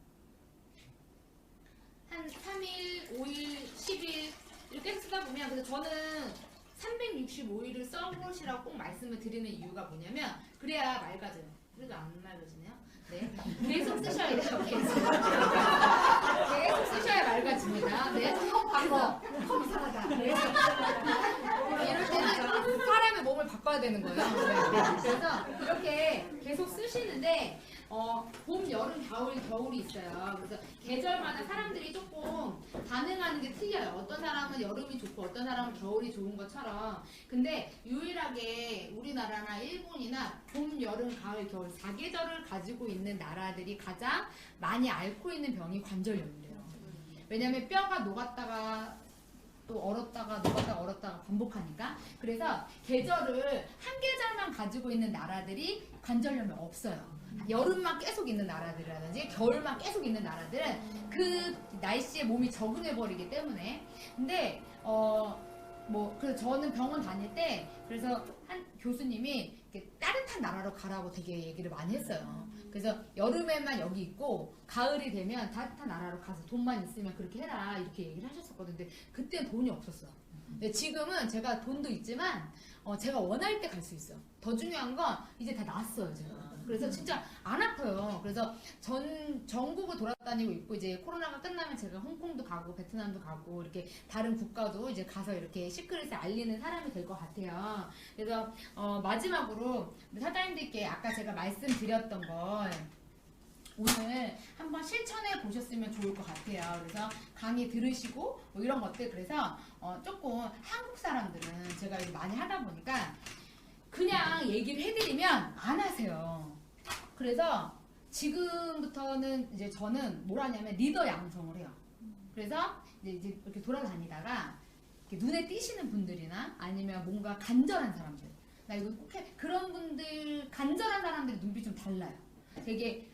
한 3일, 5일, 10일 이렇게 쓰다 보면 그래서 저는 365일을 써보시라고 꼭 말씀을 드리는 이유가 뭐냐면 그래야 맑아져요. 그래도 안 맑아지네요. 네, 계속 쓰셔야 돼요. 계속 쓰셔야 맑아집니다. 네, 그래서 컴사하다. 이럴 때는 사람의 몸을 바꿔야 되는 거예요. 네. 그래서 이렇게 계속 쓰시는데 봄, 여름, 겨울이 있어요. 그래서 계절마다 사람들이 조금 반응하는 게 틀려요. 어떤 사람은 여름이 좋고 어떤 사람은 겨울이 좋은 것처럼. 근데 유일하게 우리나라나 일본이나 봄, 여름, 가을, 겨울 4계절을 가지고 있는 나라들이 가장 많이 앓고 있는 병이 관절염이래요. 왜냐면 뼈가 녹았다가 또 얼었다가 녹았다가 얼었다가 반복하니까. 그래서 계절을 한 계절만 가지고 있는 나라들이 관절염이 없어요. 여름만 계속 있는 나라들이라든지 겨울만 계속 있는 나라들은 그 날씨에 몸이 적응해버리기 때문에. 근데 그래서 저는 병원 다닐 때 그래서 한 교수님이 이렇게 따뜻한 나라로 가라고 되게 얘기를 많이 했어요. 그래서 여름에만 여기 있고 가을이 되면 따뜻한 나라로 가서 돈만 있으면 그렇게 해라 이렇게 얘기를 하셨었거든요. 근데 그때는 돈이 없었어요. 근데 지금은 제가 돈도 있지만 제가 원할 때 갈 수 있어요. 더 중요한 건 이제 다 났어요 제가. 그래서 진짜 안 아파요. 그래서 전국을 돌아다니고 있고 이제 코로나가 끝나면 제가 홍콩도 가고 베트남도 가고 이렇게 다른 국가도 이제 가서 이렇게 시크릿을 알리는 사람이 될 것 같아요. 그래서 마지막으로 사장님들께 아까 제가 말씀드렸던 걸 오늘 한번 실천해 보셨으면 좋을 것 같아요. 그래서 강의 들으시고 뭐 이런 것들 그래서 조금 한국 사람들은 제가 이거 많이 하다 보니까 그냥 얘기를 해드리면 안 하세요. 그래서 지금부터는 이제 저는 뭘 하냐면 리더 양성을 해요. 그래서 이제 이렇게 돌아다니다가 이렇게 눈에 띄시는 분들이나 아니면 뭔가 간절한 사람들, 나 이거 꼭 해. 그런 분들, 간절한 사람들의 눈빛이 좀 달라요. 되게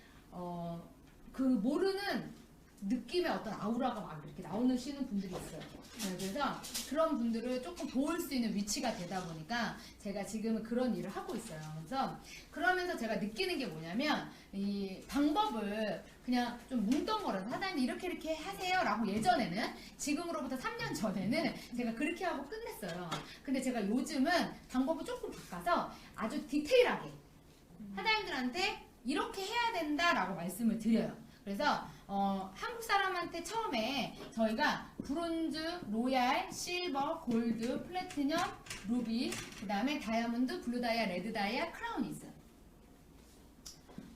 그 모르는 느낌의 어떤 아우라가 막 이렇게 나오시는 분들이 있어요. 네, 그래서 그런 분들을 조금 도울 수 있는 위치가 되다 보니까 제가 지금은 그런 일을 하고 있어요. 그래서 그러면서 제가 느끼는 게 뭐냐면 이 방법을 그냥 좀 뭉뚱그려서 사장님 이렇게 하세요 라고 예전에는, 지금으로부터 3년 전에는 제가 그렇게 하고 끝냈어요. 근데 제가 요즘은 방법을 조금 바꿔서 아주 디테일하게 사장님들한테 이렇게 해야 된다라고 말씀을 드려요. 그래서 한국 사람한테 처음에 저희가 브론즈, 로얄, 실버, 골드, 플래티넘, 루비, 그 다음에 다이아몬드, 블루 다이아, 레드 다이아, 크라운이 있어요.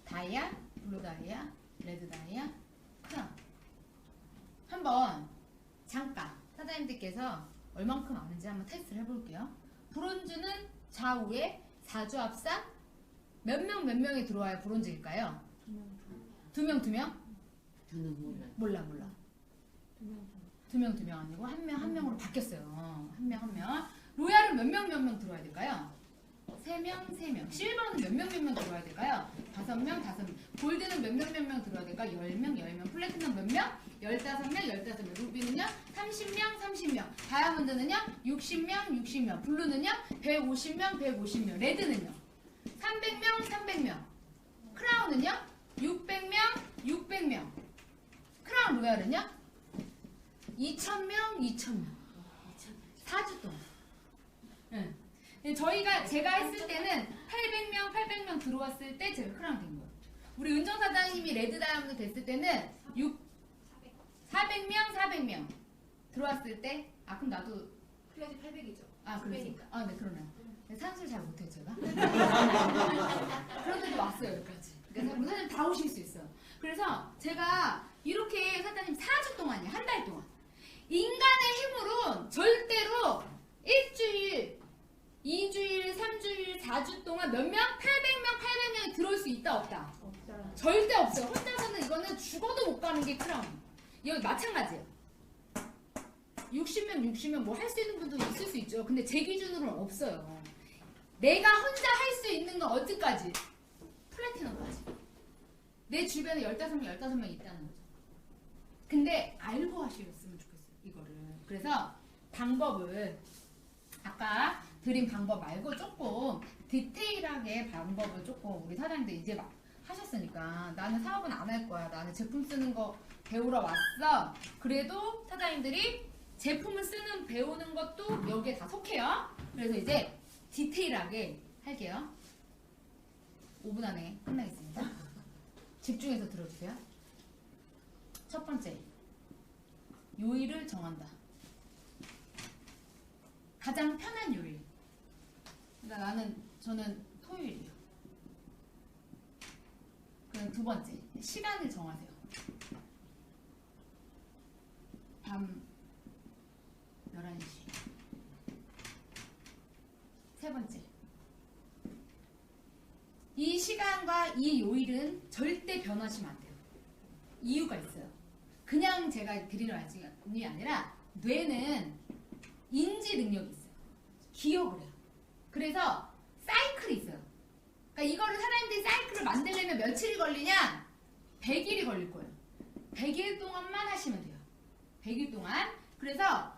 다이아, 블루 다이아, 레드 다이아, 크라운. 한번 잠깐 사장님들께서 얼만큼 아는지 한번 테스트를 해볼게요. 브론즈는 좌우에 4주 합산 몇 명이 들어와야 브론즈일까요? 2명? 2명? 저는 몰라요. 몰라. 2명 아니고 한 명으로 바뀌었어요. 한 명. 로얄은 몇 명 들어와야 될까요? 3명. 실버는 몇 명 들어와야 될까요? 5명. 골드는 몇 명 들어와야 될까요? 10명. 플래티넘 몇 명? 15명. 루비는요? 30명. 다이아몬드는요? 60명. 블루는요? 150명. 레드는요? 300명. 크라운은요? 600명. 크라운 로얄은요? 2,000명. 4주 동안. 응. 제가 했을 때는 800명 들어왔을 때 제가 크라운 된 거예요. 우리 은정 사장님이 레드 다이아몬드 됐을 때는 400명 들어왔을 때, 그럼 나도 그래야지 800이죠. 그러지. 네, 그러네요. 산수를 잘 못해요, 제가. 그런데도 왔어요, 여기까지. 그러니까 우리 사장님 다 오실 수 있어요. 그래서 제가 이렇게 사장님 4주 동안이에요, 한 달 동안. 인간의 힘으로 절대로 일주일, 2주일, 3주일, 4주 동안 몇 명? 800명이 들어올 수 있다, 없다? 없다. 절대 없어요. 혼자서는 이거는 죽어도 못 가는 게 크라운. 이거 마찬가지예요. 60명 뭐 할 수 있는 분도 있을 수 있죠. 근데 제 기준으로는 없어요. 내가 혼자 할 수 있는 건 어디까지? 플래티넘까지. 내 주변에 15명 있다는 거죠. 근데 알고 하셨으면 좋겠어요, 이거를. 그래서 방법을 아까 드린 방법 말고 조금 디테일하게 방법을 조금 우리 사장님들 이제 막 하셨으니까 나는 사업은 안 할 거야. 나는 제품 쓰는 거 배우러 왔어. 그래도 사장님들이 제품을 배우는 것도 여기에 다 속해요. 그래서 이제 디테일하게 할게요. 5분 안에 끝나겠습니다. 집중해서 들어주세요. 첫 번째, 요일을 정한다. 가장 편한 요일. 그러니까 저는 토요일이요. 그럼 두 번째, 시간을 정하세요. 밤 11시. 세 번째, 이 시간과 이 요일은 절대 변하시면 안 돼요. 이유가 있어요. 그냥 제가 드리는 말씀이 아니라 뇌는 인지 능력이 있어요. 기억을 해요. 그래서 사이클이 있어요. 그러니까 이거를 사람들이 사이클을 만들려면 며칠이 걸리냐? 100일이 걸릴 거예요. 100일 동안만 하시면 돼요. 100일 동안. 그래서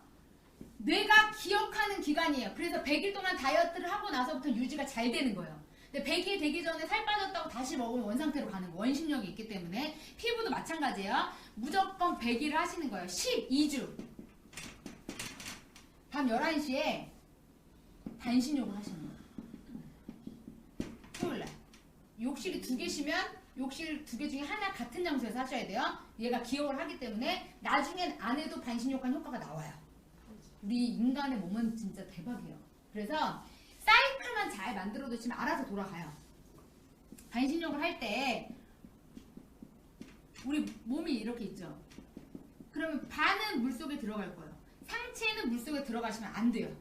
뇌가 기억하는 기간이에요. 그래서 100일 동안 다이어트를 하고 나서부터 유지가 잘 되는 거예요. 근데 100일 되기 전에 살 빠졌다고 다시 먹으면 원상태로 가는 거. 원심력이 있기 때문에. 피부도 마찬가지예요. 무조건 100일을 하시는 거예요. 12주. 밤 11시에 반신욕을 하시는 거예요. 토요일날. 욕실이 2개시면 욕실 2개 중에 하나 같은 장소에서 하셔야 돼요. 얘가 기억을 하기 때문에 나중엔 안 해도 반신욕한 효과가 나와요. 우리 인간의 몸은 진짜 대박이에요. 그래서 사이클만 잘 만들어 두시면 알아서 돌아가요. 반신욕을 할 때 우리 몸이 이렇게 있죠. 그러면 반은 물속에 들어갈 거예요. 상체는 물속에 들어가시면 안 돼요.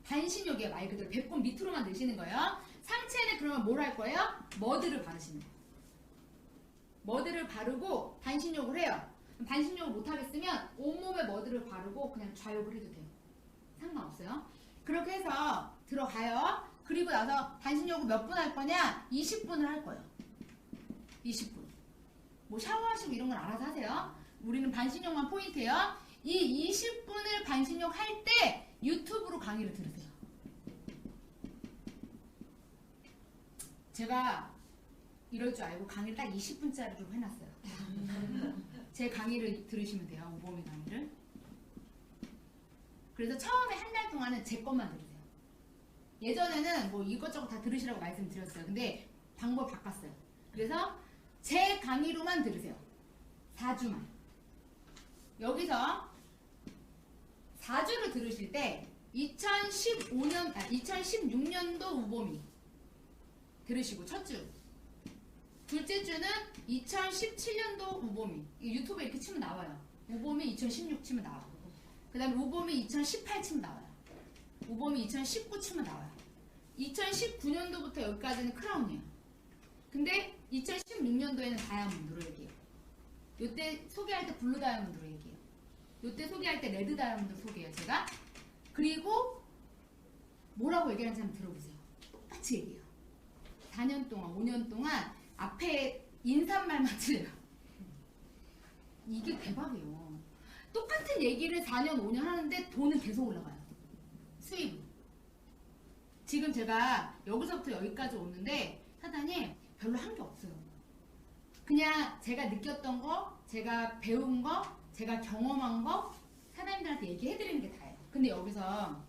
반신욕이에요. 말 그대로 배꼽 밑으로만 내시는 거예요. 상체는 그러면 뭘 할 거예요? 머드를 바르시는 거예요. 머드를 바르고 반신욕을 해요. 반신욕을 못하겠으면 온몸에 머드를 바르고 그냥 좌욕을 해도 돼요. 상관없어요. 그렇게 해서 들어가요. 그리고 나서 반신욕을 몇 분 할 거냐? 20분을 할 거예요. 20분. 뭐 샤워하시고 이런 건 알아서 하세요. 우리는 반신욕만 포인트예요. 이 20분을 반신욕 할 때 유튜브로 강의를 들으세요. 제가 이럴 줄 알고 강의를 딱 20분짜리로 해놨어요. 제 강의를 들으시면 돼요. 오범이 강의를. 그래서 처음에 한 달 동안은 제 것만 들으세요. 예전에는 뭐 이것저것 다 들으시라고 말씀드렸어요. 근데 방법 바꿨어요. 그래서 제 강의로만 들으세요. 4주만. 여기서 4주를 들으실 때 2016년도 우보미 들으시고 첫 주. 둘째 주는 2017년도 우보미. 유튜브에 이렇게 치면 나와요. 우보미 2016 치면 나와요. 그 다음에 우보미 2018 치면 나와요. 우보미 2019 치면 나와요. 2019년도부터 여기까지는 크라운이에요. 근데 2016년도에는 다이아몬드로 얘기해요. 요때 소개할 때 블루 다이아몬드로 얘기해요. 요때 소개할 때 레드 다이아몬드로 소개해요, 제가. 그리고 뭐라고 얘기하는지 한번 들어보세요. 똑같이 얘기해요. 4년 동안, 5년 동안 앞에 인사말만 틀려요. 이게 대박이에요. 똑같은 얘기를 4년, 5년 하는데 돈은 계속 올라가요. 수입. 지금 제가 여기서부터 여기까지 오는데 사장님 별로 한 게 없어요. 그냥 제가 느꼈던 거, 제가 배운 거, 제가 경험한 거 사장님들한테 얘기해드리는 게 다예요. 근데 여기서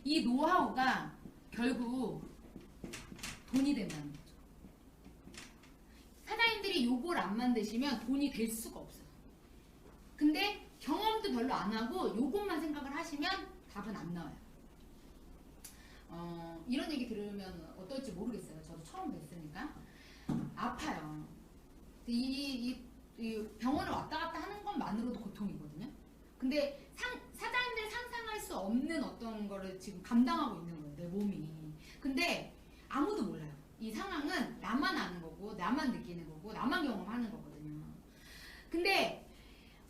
이 노하우가 결국 돈이 된다는 거죠. 사장님들이 요걸 안 만드시면 돈이 될 수가 없어요. 근데 경험도 별로 안 하고 요것만 생각을 하시면 답은 안 나와요. 이런 얘기 들으면 어떨지 모르겠어요. 저도 처음 뵀으니까. 아파요. 이 병원을 왔다 갔다 하는 것만으로도 고통이거든요. 근데 사장님들 상상할 수 없는 어떤 거를 지금 감당하고 있는 거예요. 내 몸이. 근데 아무도 몰라요. 이 상황은 나만 아는 거고 나만 느끼는 거고 나만 경험하는 거거든요. 근데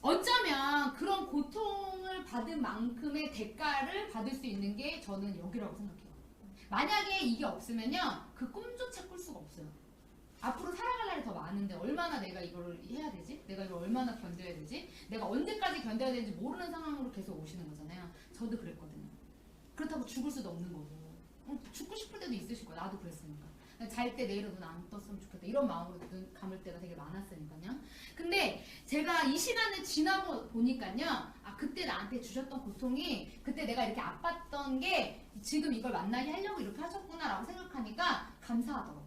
어쩌면 그런 고통을 받은 만큼의 대가를 받을 수 있는 게 저는 여기라고 생각해요. 만약에 이게 없으면요, 그 꿈조차 꿀 수가 없어요. 앞으로 살아갈 날이 더 많은데 얼마나 내가 이걸 해야 되지? 내가 이걸 얼마나 견뎌야 되지? 내가 언제까지 견뎌야 되는지 모르는 상황으로 계속 오시는 거잖아요. 저도 그랬거든요. 그렇다고 죽을 수도 없는 거고, 죽고 싶을 때도 있으실 거예요. 나도 그랬으니까. 잘 때 내일은 눈 안 떴으면 좋겠다 이런 마음으로 눈 감을 때가 되게 많았으니까요. 근데 제가 이 시간을 지나고 보니까요, 아, 그때 나한테 주셨던 고통이, 그때 내가 이렇게 아팠던 게 지금 이걸 만나게 하려고 이렇게 하셨구나라고 생각하니까 감사하더라고요.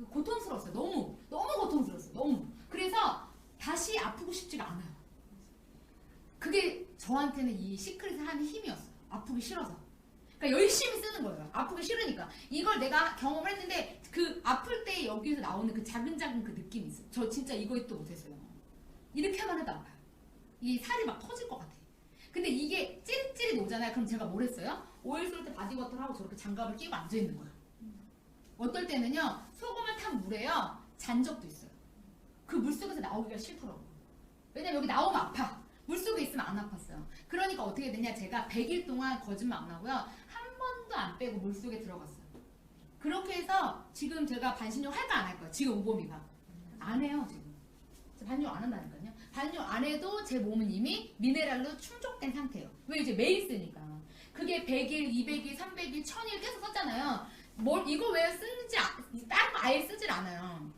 고통스러웠어요. 너무 고통스러웠어요. 너무. 그래서 다시 아프고 싶지가 않아요. 그게 저한테는 이 시크릿을 하는 힘이었어요. 아프기 싫어서. 그러니까 열심히 쓰는 거예요. 아프기 싫으니까. 이걸 내가 경험을 했는데 그 아플 때 여기서 나오는 그 작은 그 느낌이 있어요. 저 진짜 이거 또 못했어요. 이렇게만 해도 아파요. 이 살이 막 터질 것 같아. 근데 이게 찌릿찌릿 오잖아요. 그럼 제가 뭘 했어요? 오일 솔트 바디버터를 하고 저렇게 장갑을 끼고 앉아있는 거예요. 어떨 때는요, 소금을 탄 물에요, 잔 적도 있어요. 그 물속에서 나오기가 싫더라고요. 왜냐면 여기 나오면 아파. 물속에 있으면 안 아팠어요. 그러니까 어떻게 되냐, 제가 100일 동안 거짓말 안 하고요, 한 번도 안 빼고 물속에 들어갔어요. 그렇게 해서 지금 제가 반신욕 할까 안 할까요? 지금 우보미가 안 해요. 지금 반신욕 안 한다니까요. 반신욕 안 해도 제 몸은 이미 미네랄로 충족된 상태예요. 왜? 이제 매일 쓰니까. 그게 100일, 200일, 300일, 1000일 계속 썼잖아요. 이거 왜 쓰는지 다른 거 아예 쓰질 않아요.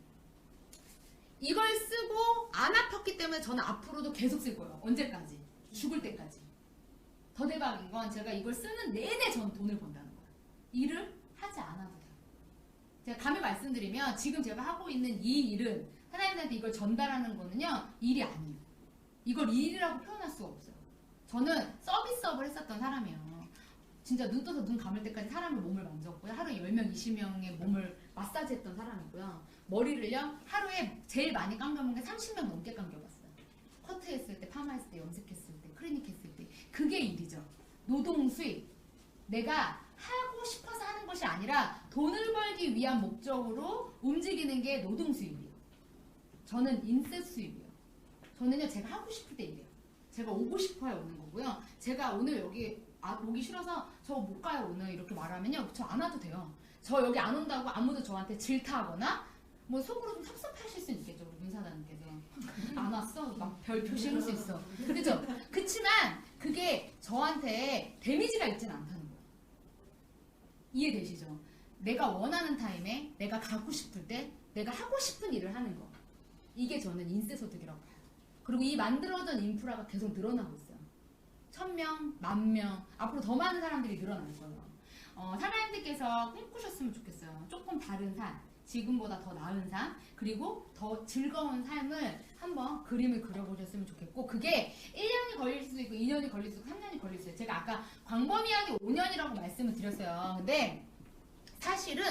이걸 쓰고 안 아팠기 때문에 저는 앞으로도 계속 쓸 거예요. 언제까지? 죽을 때까지. 더 대박인 건 제가 이걸 쓰는 내내 전 돈을 번다는 거예요. 일을 하지 않아도 돼요. 제가 감히 말씀드리면 지금 제가 하고 있는 이 일은, 하나님한테 이걸 전달하는 거는요, 일이 아니에요. 이걸 일이라고 표현할 수가 없어요. 저는 서비스업을 했었던 사람이에요. 진짜 눈 떠서 눈 감을 때까지 사람의 몸을 만졌고요. 하루에 10명, 20명의 몸을 마사지했던 사람이고요. 머리를요, 하루에 제일 많이 감겨본 게 30명 넘게 감겨봤어요. 커트 했을 때, 파마 했을 때, 염색했을 때, 클리닉 했을 때. 그게 일이죠. 노동 수입. 내가 하고 싶어서 하는 것이 아니라 돈을 벌기 위한 목적으로 움직이는 게 노동 수입이에요. 저는 인세 수입이에요. 저는요, 제가 하고 싶을 때 일해요. 제가 오고 싶어야 오는 거고요. 제가 오늘 여기 오기 싫어서 저 못 가요 오늘 이렇게 말하면요, 저 안 와도 돼요. 저 여기 안 온다고 아무도 저한테 질타하거나 뭐 속으로 좀 섭섭하실 수 있겠죠. 우리 윤사장님께서 안 왔어? 막 별표 씌울 수 있어. 그죠? 그치만 그게 저한테 데미지가 있진 않다는 거예요. 이해되시죠? 내가 원하는 타임에 내가 가고 싶을 때 내가 하고 싶은 일을 하는 거, 이게 저는 인세소득이라고 봐요. 그리고 이 만들어진 인프라가 계속 늘어나고 있어요. 1000명, 10,000명, 앞으로 더 많은 사람들이 늘어날 거예요. 하나님께서 꿈꾸셨으면 좋겠어요. 조금 다른 삶. 지금보다 더 나은 삶, 그리고 더 즐거운 삶을 한번 그림을 그려보셨으면 좋겠고, 그게 1년이 걸릴 수도 있고 2년이 걸릴 수도 있고 3년이 걸릴 수도 있어요. 제가 아까 광범위하게 5년이라고 말씀을 드렸어요. 근데 사실은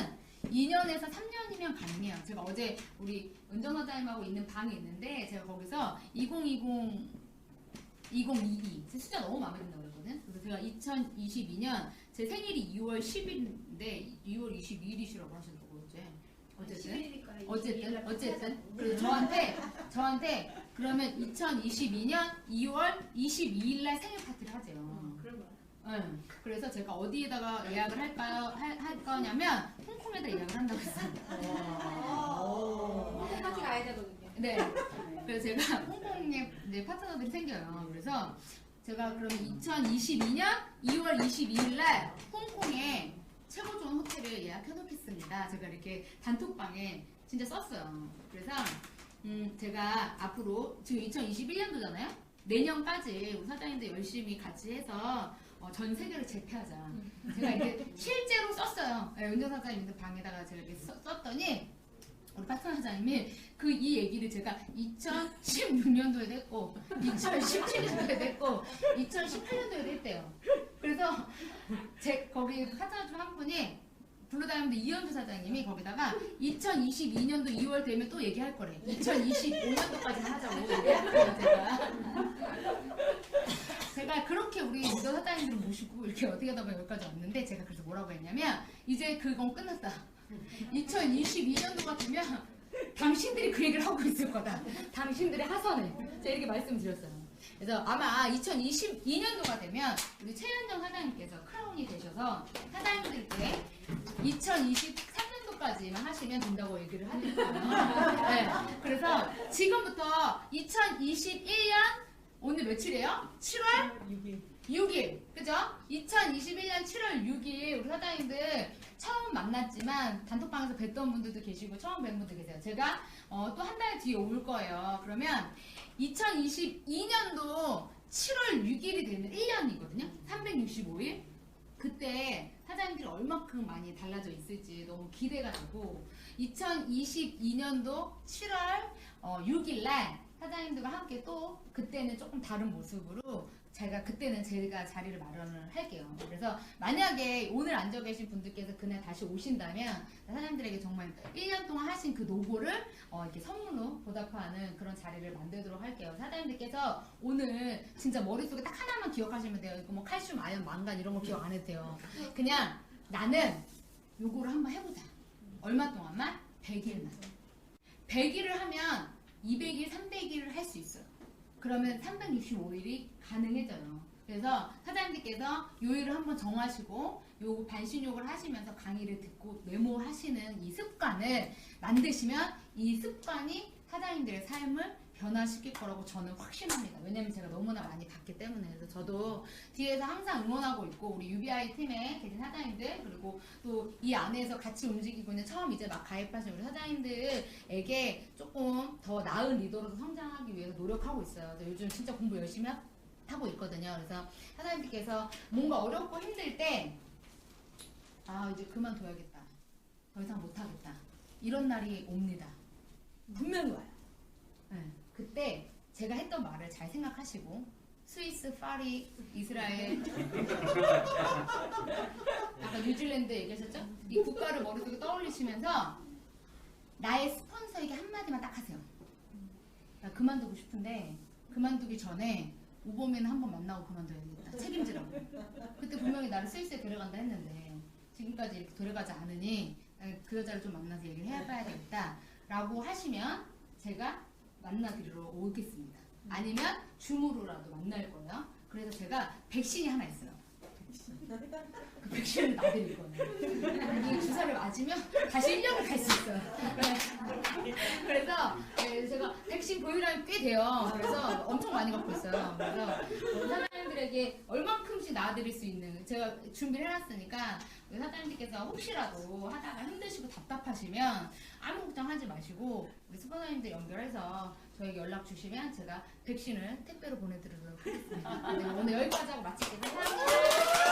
2년에서 3년이면 가능해요. 제가 어제 우리 은정사장님하고 있는 방이 있는데 제가 거기서 2022 제 숫자 너무 마음에 든다고 그랬거든. 그래서 제가 2022년 제 생일이 2월 10일인데 2월 22일이시라고 하셨다고 어쨌든 그래서 저한테 그러면 2022년 2월 22일 날 생일 파티를 하재요. 응. 그래서 제가 어디에다가 예약을 할 거냐면 홍콩에다 예약을 한다고 했어요. 홍콩 파티 가야 되거든요. 네. 그래서 제가 홍콩에 이제 파트너들이 생겨요. 그래서 제가 그러면 2022년 2월 22일 날 홍콩에 최고 좋은 호텔을 예약해 놓겠습니다. 제가 이렇게 단톡방에 진짜 썼어요. 그래서 제가 앞으로 지금 2021년도잖아요. 내년까지 우리 사장님들 열심히 같이 해서 전 세계를 제패하자. 제가 이렇게 실제로 썼어요. 네, 은정 사장님들 방에다가 제가 이렇게 썼더니 우리 파트너 사장님이 이 얘기를 제가 2016년도에도 했고 2017년도에도 했고 2018년도에도 했대요. 그래서 거기 파트너 중 한 분이 블루다이아몬드 이현주 사장님이 거기다가 2022년도 2월 되면 또 얘기할 거래. 2025년도까지 하자고 얘기할 거예요. 제가 그렇게 우리 리더 사장님들을 모시고 이렇게 어떻게 하다 보면 여기까지 왔는데, 제가 그래서 뭐라고 했냐면 이제 그건 끝났다. 2022년도가 되면 당신들이 그 얘기를 하고 있을 거다. 당신들의 하선을. 제가 이렇게 말씀드렸어요. 그래서 아마 2022년도가 되면 우리 최현정 사장님께서 크라운이 되셔서 사장님들께 2023년도까지만 하시면 된다고 얘기를 하는 거예요. 네. 그래서 지금부터 2021년 오늘 며칠이에요? 7월 6일. 그죠? 2021년 7월 6일 우리 사장님들 처음 만났지만 단톡방에서 뵀던 분들도 계시고 처음 뵌 분도 계세요. 제가 또 한 달 뒤에 올 거예요. 그러면 2022년도 7월 6일이 되면 1년이거든요. 365일. 그때 사장님들이 얼마큼 많이 달라져 있을지 너무 기대가 되고, 2022년도 7월 6일 날 사장님들과 함께 또 그때는 조금 다른 모습으로 그때는 제가 자리를 마련을 할게요. 그래서 만약에 오늘 앉아 계신 분들께서 그날 다시 오신다면 사장님들에게 정말 1년 동안 하신 그 노고를 이렇게 선물로 보답하는 그런 자리를 만들도록 할게요. 사장님들께서 오늘 진짜 머릿속에 딱 하나만 기억하시면 돼요. 이거 뭐 칼슘, 아연, 망간 이런 거 기억 안 해도 돼요. 그냥 나는 요거를 한번 해보자. 얼마 동안만? 100일만. 100일을 하면 200일, 300일을 할 수 있어요. 그러면 365일이 가능해져요. 그래서 사장님들께서 요일을 한번 정하시고 요 반신욕을 하시면서 강의를 듣고 메모하시는 이 습관을 만드시면 이 습관이 사장님들의 삶을 변화시킬 거라고 저는 확신합니다. 왜냐면 제가 너무나 많이 봤기 때문에. 그래서 저도 뒤에서 항상 응원하고 있고, 우리 UBI 팀에 계신 사장님들, 그리고 또 이 안에서 같이 움직이고 있는 처음 이제 막 가입하신 우리 사장님들에게 조금 더 나은 리더로서 성장하기 위해서 노력하고 있어요. 요즘 진짜 공부 열심히 하고 있거든요. 그래서 사장님들께서 뭔가 어렵고 힘들 때 이제 그만둬야겠다, 더 이상 못하겠다, 이런 날이 옵니다. 분명히 와요. 네. 그때 제가 했던 말을 잘 생각하시고, 스위스, 파리, 이스라엘, 아까 뉴질랜드 얘기하셨죠? 이 국가를 머릿속에 떠올리시면서 나의 스폰서에게 한마디만 딱 하세요. 나 그만두고 싶은데 그만두기 전에 우범이는 한번 만나고 그만둬야겠다. 책임지라고. 그때 분명히 나를 스위스에 데려간다 했는데 지금까지 이렇게 데려가지 않으니 그 여자를 좀 만나서 얘기를 해봐야 되겠다 라고 하시면 제가 만나드리러 오겠습니다. 아니면 줌으로라도 만날 거예요. 그래서 제가 백신이 하나 있어요. 그 백신을 놔드릴 거예요. 이 주사를 맞으면 다시 1년을 갈 수 있어요. 그래서 제가 백신 보유량이 꽤 돼요. 그래서 엄청 많이 갖고 있어요. 그래서 사장님들에게 얼만큼씩 놔드릴 수 있는, 제가 준비를 해놨으니까 사장님들께서 혹시라도 하다가 힘드시고 답답하시면 아무 걱정하지 마시고 우리 스포너님들 연결해서 저에게 연락 주시면 제가 백신을 택배로 보내드리도록 하겠습니다. 네, 오늘 여기까지 하고 마칠게요. 감사합니다.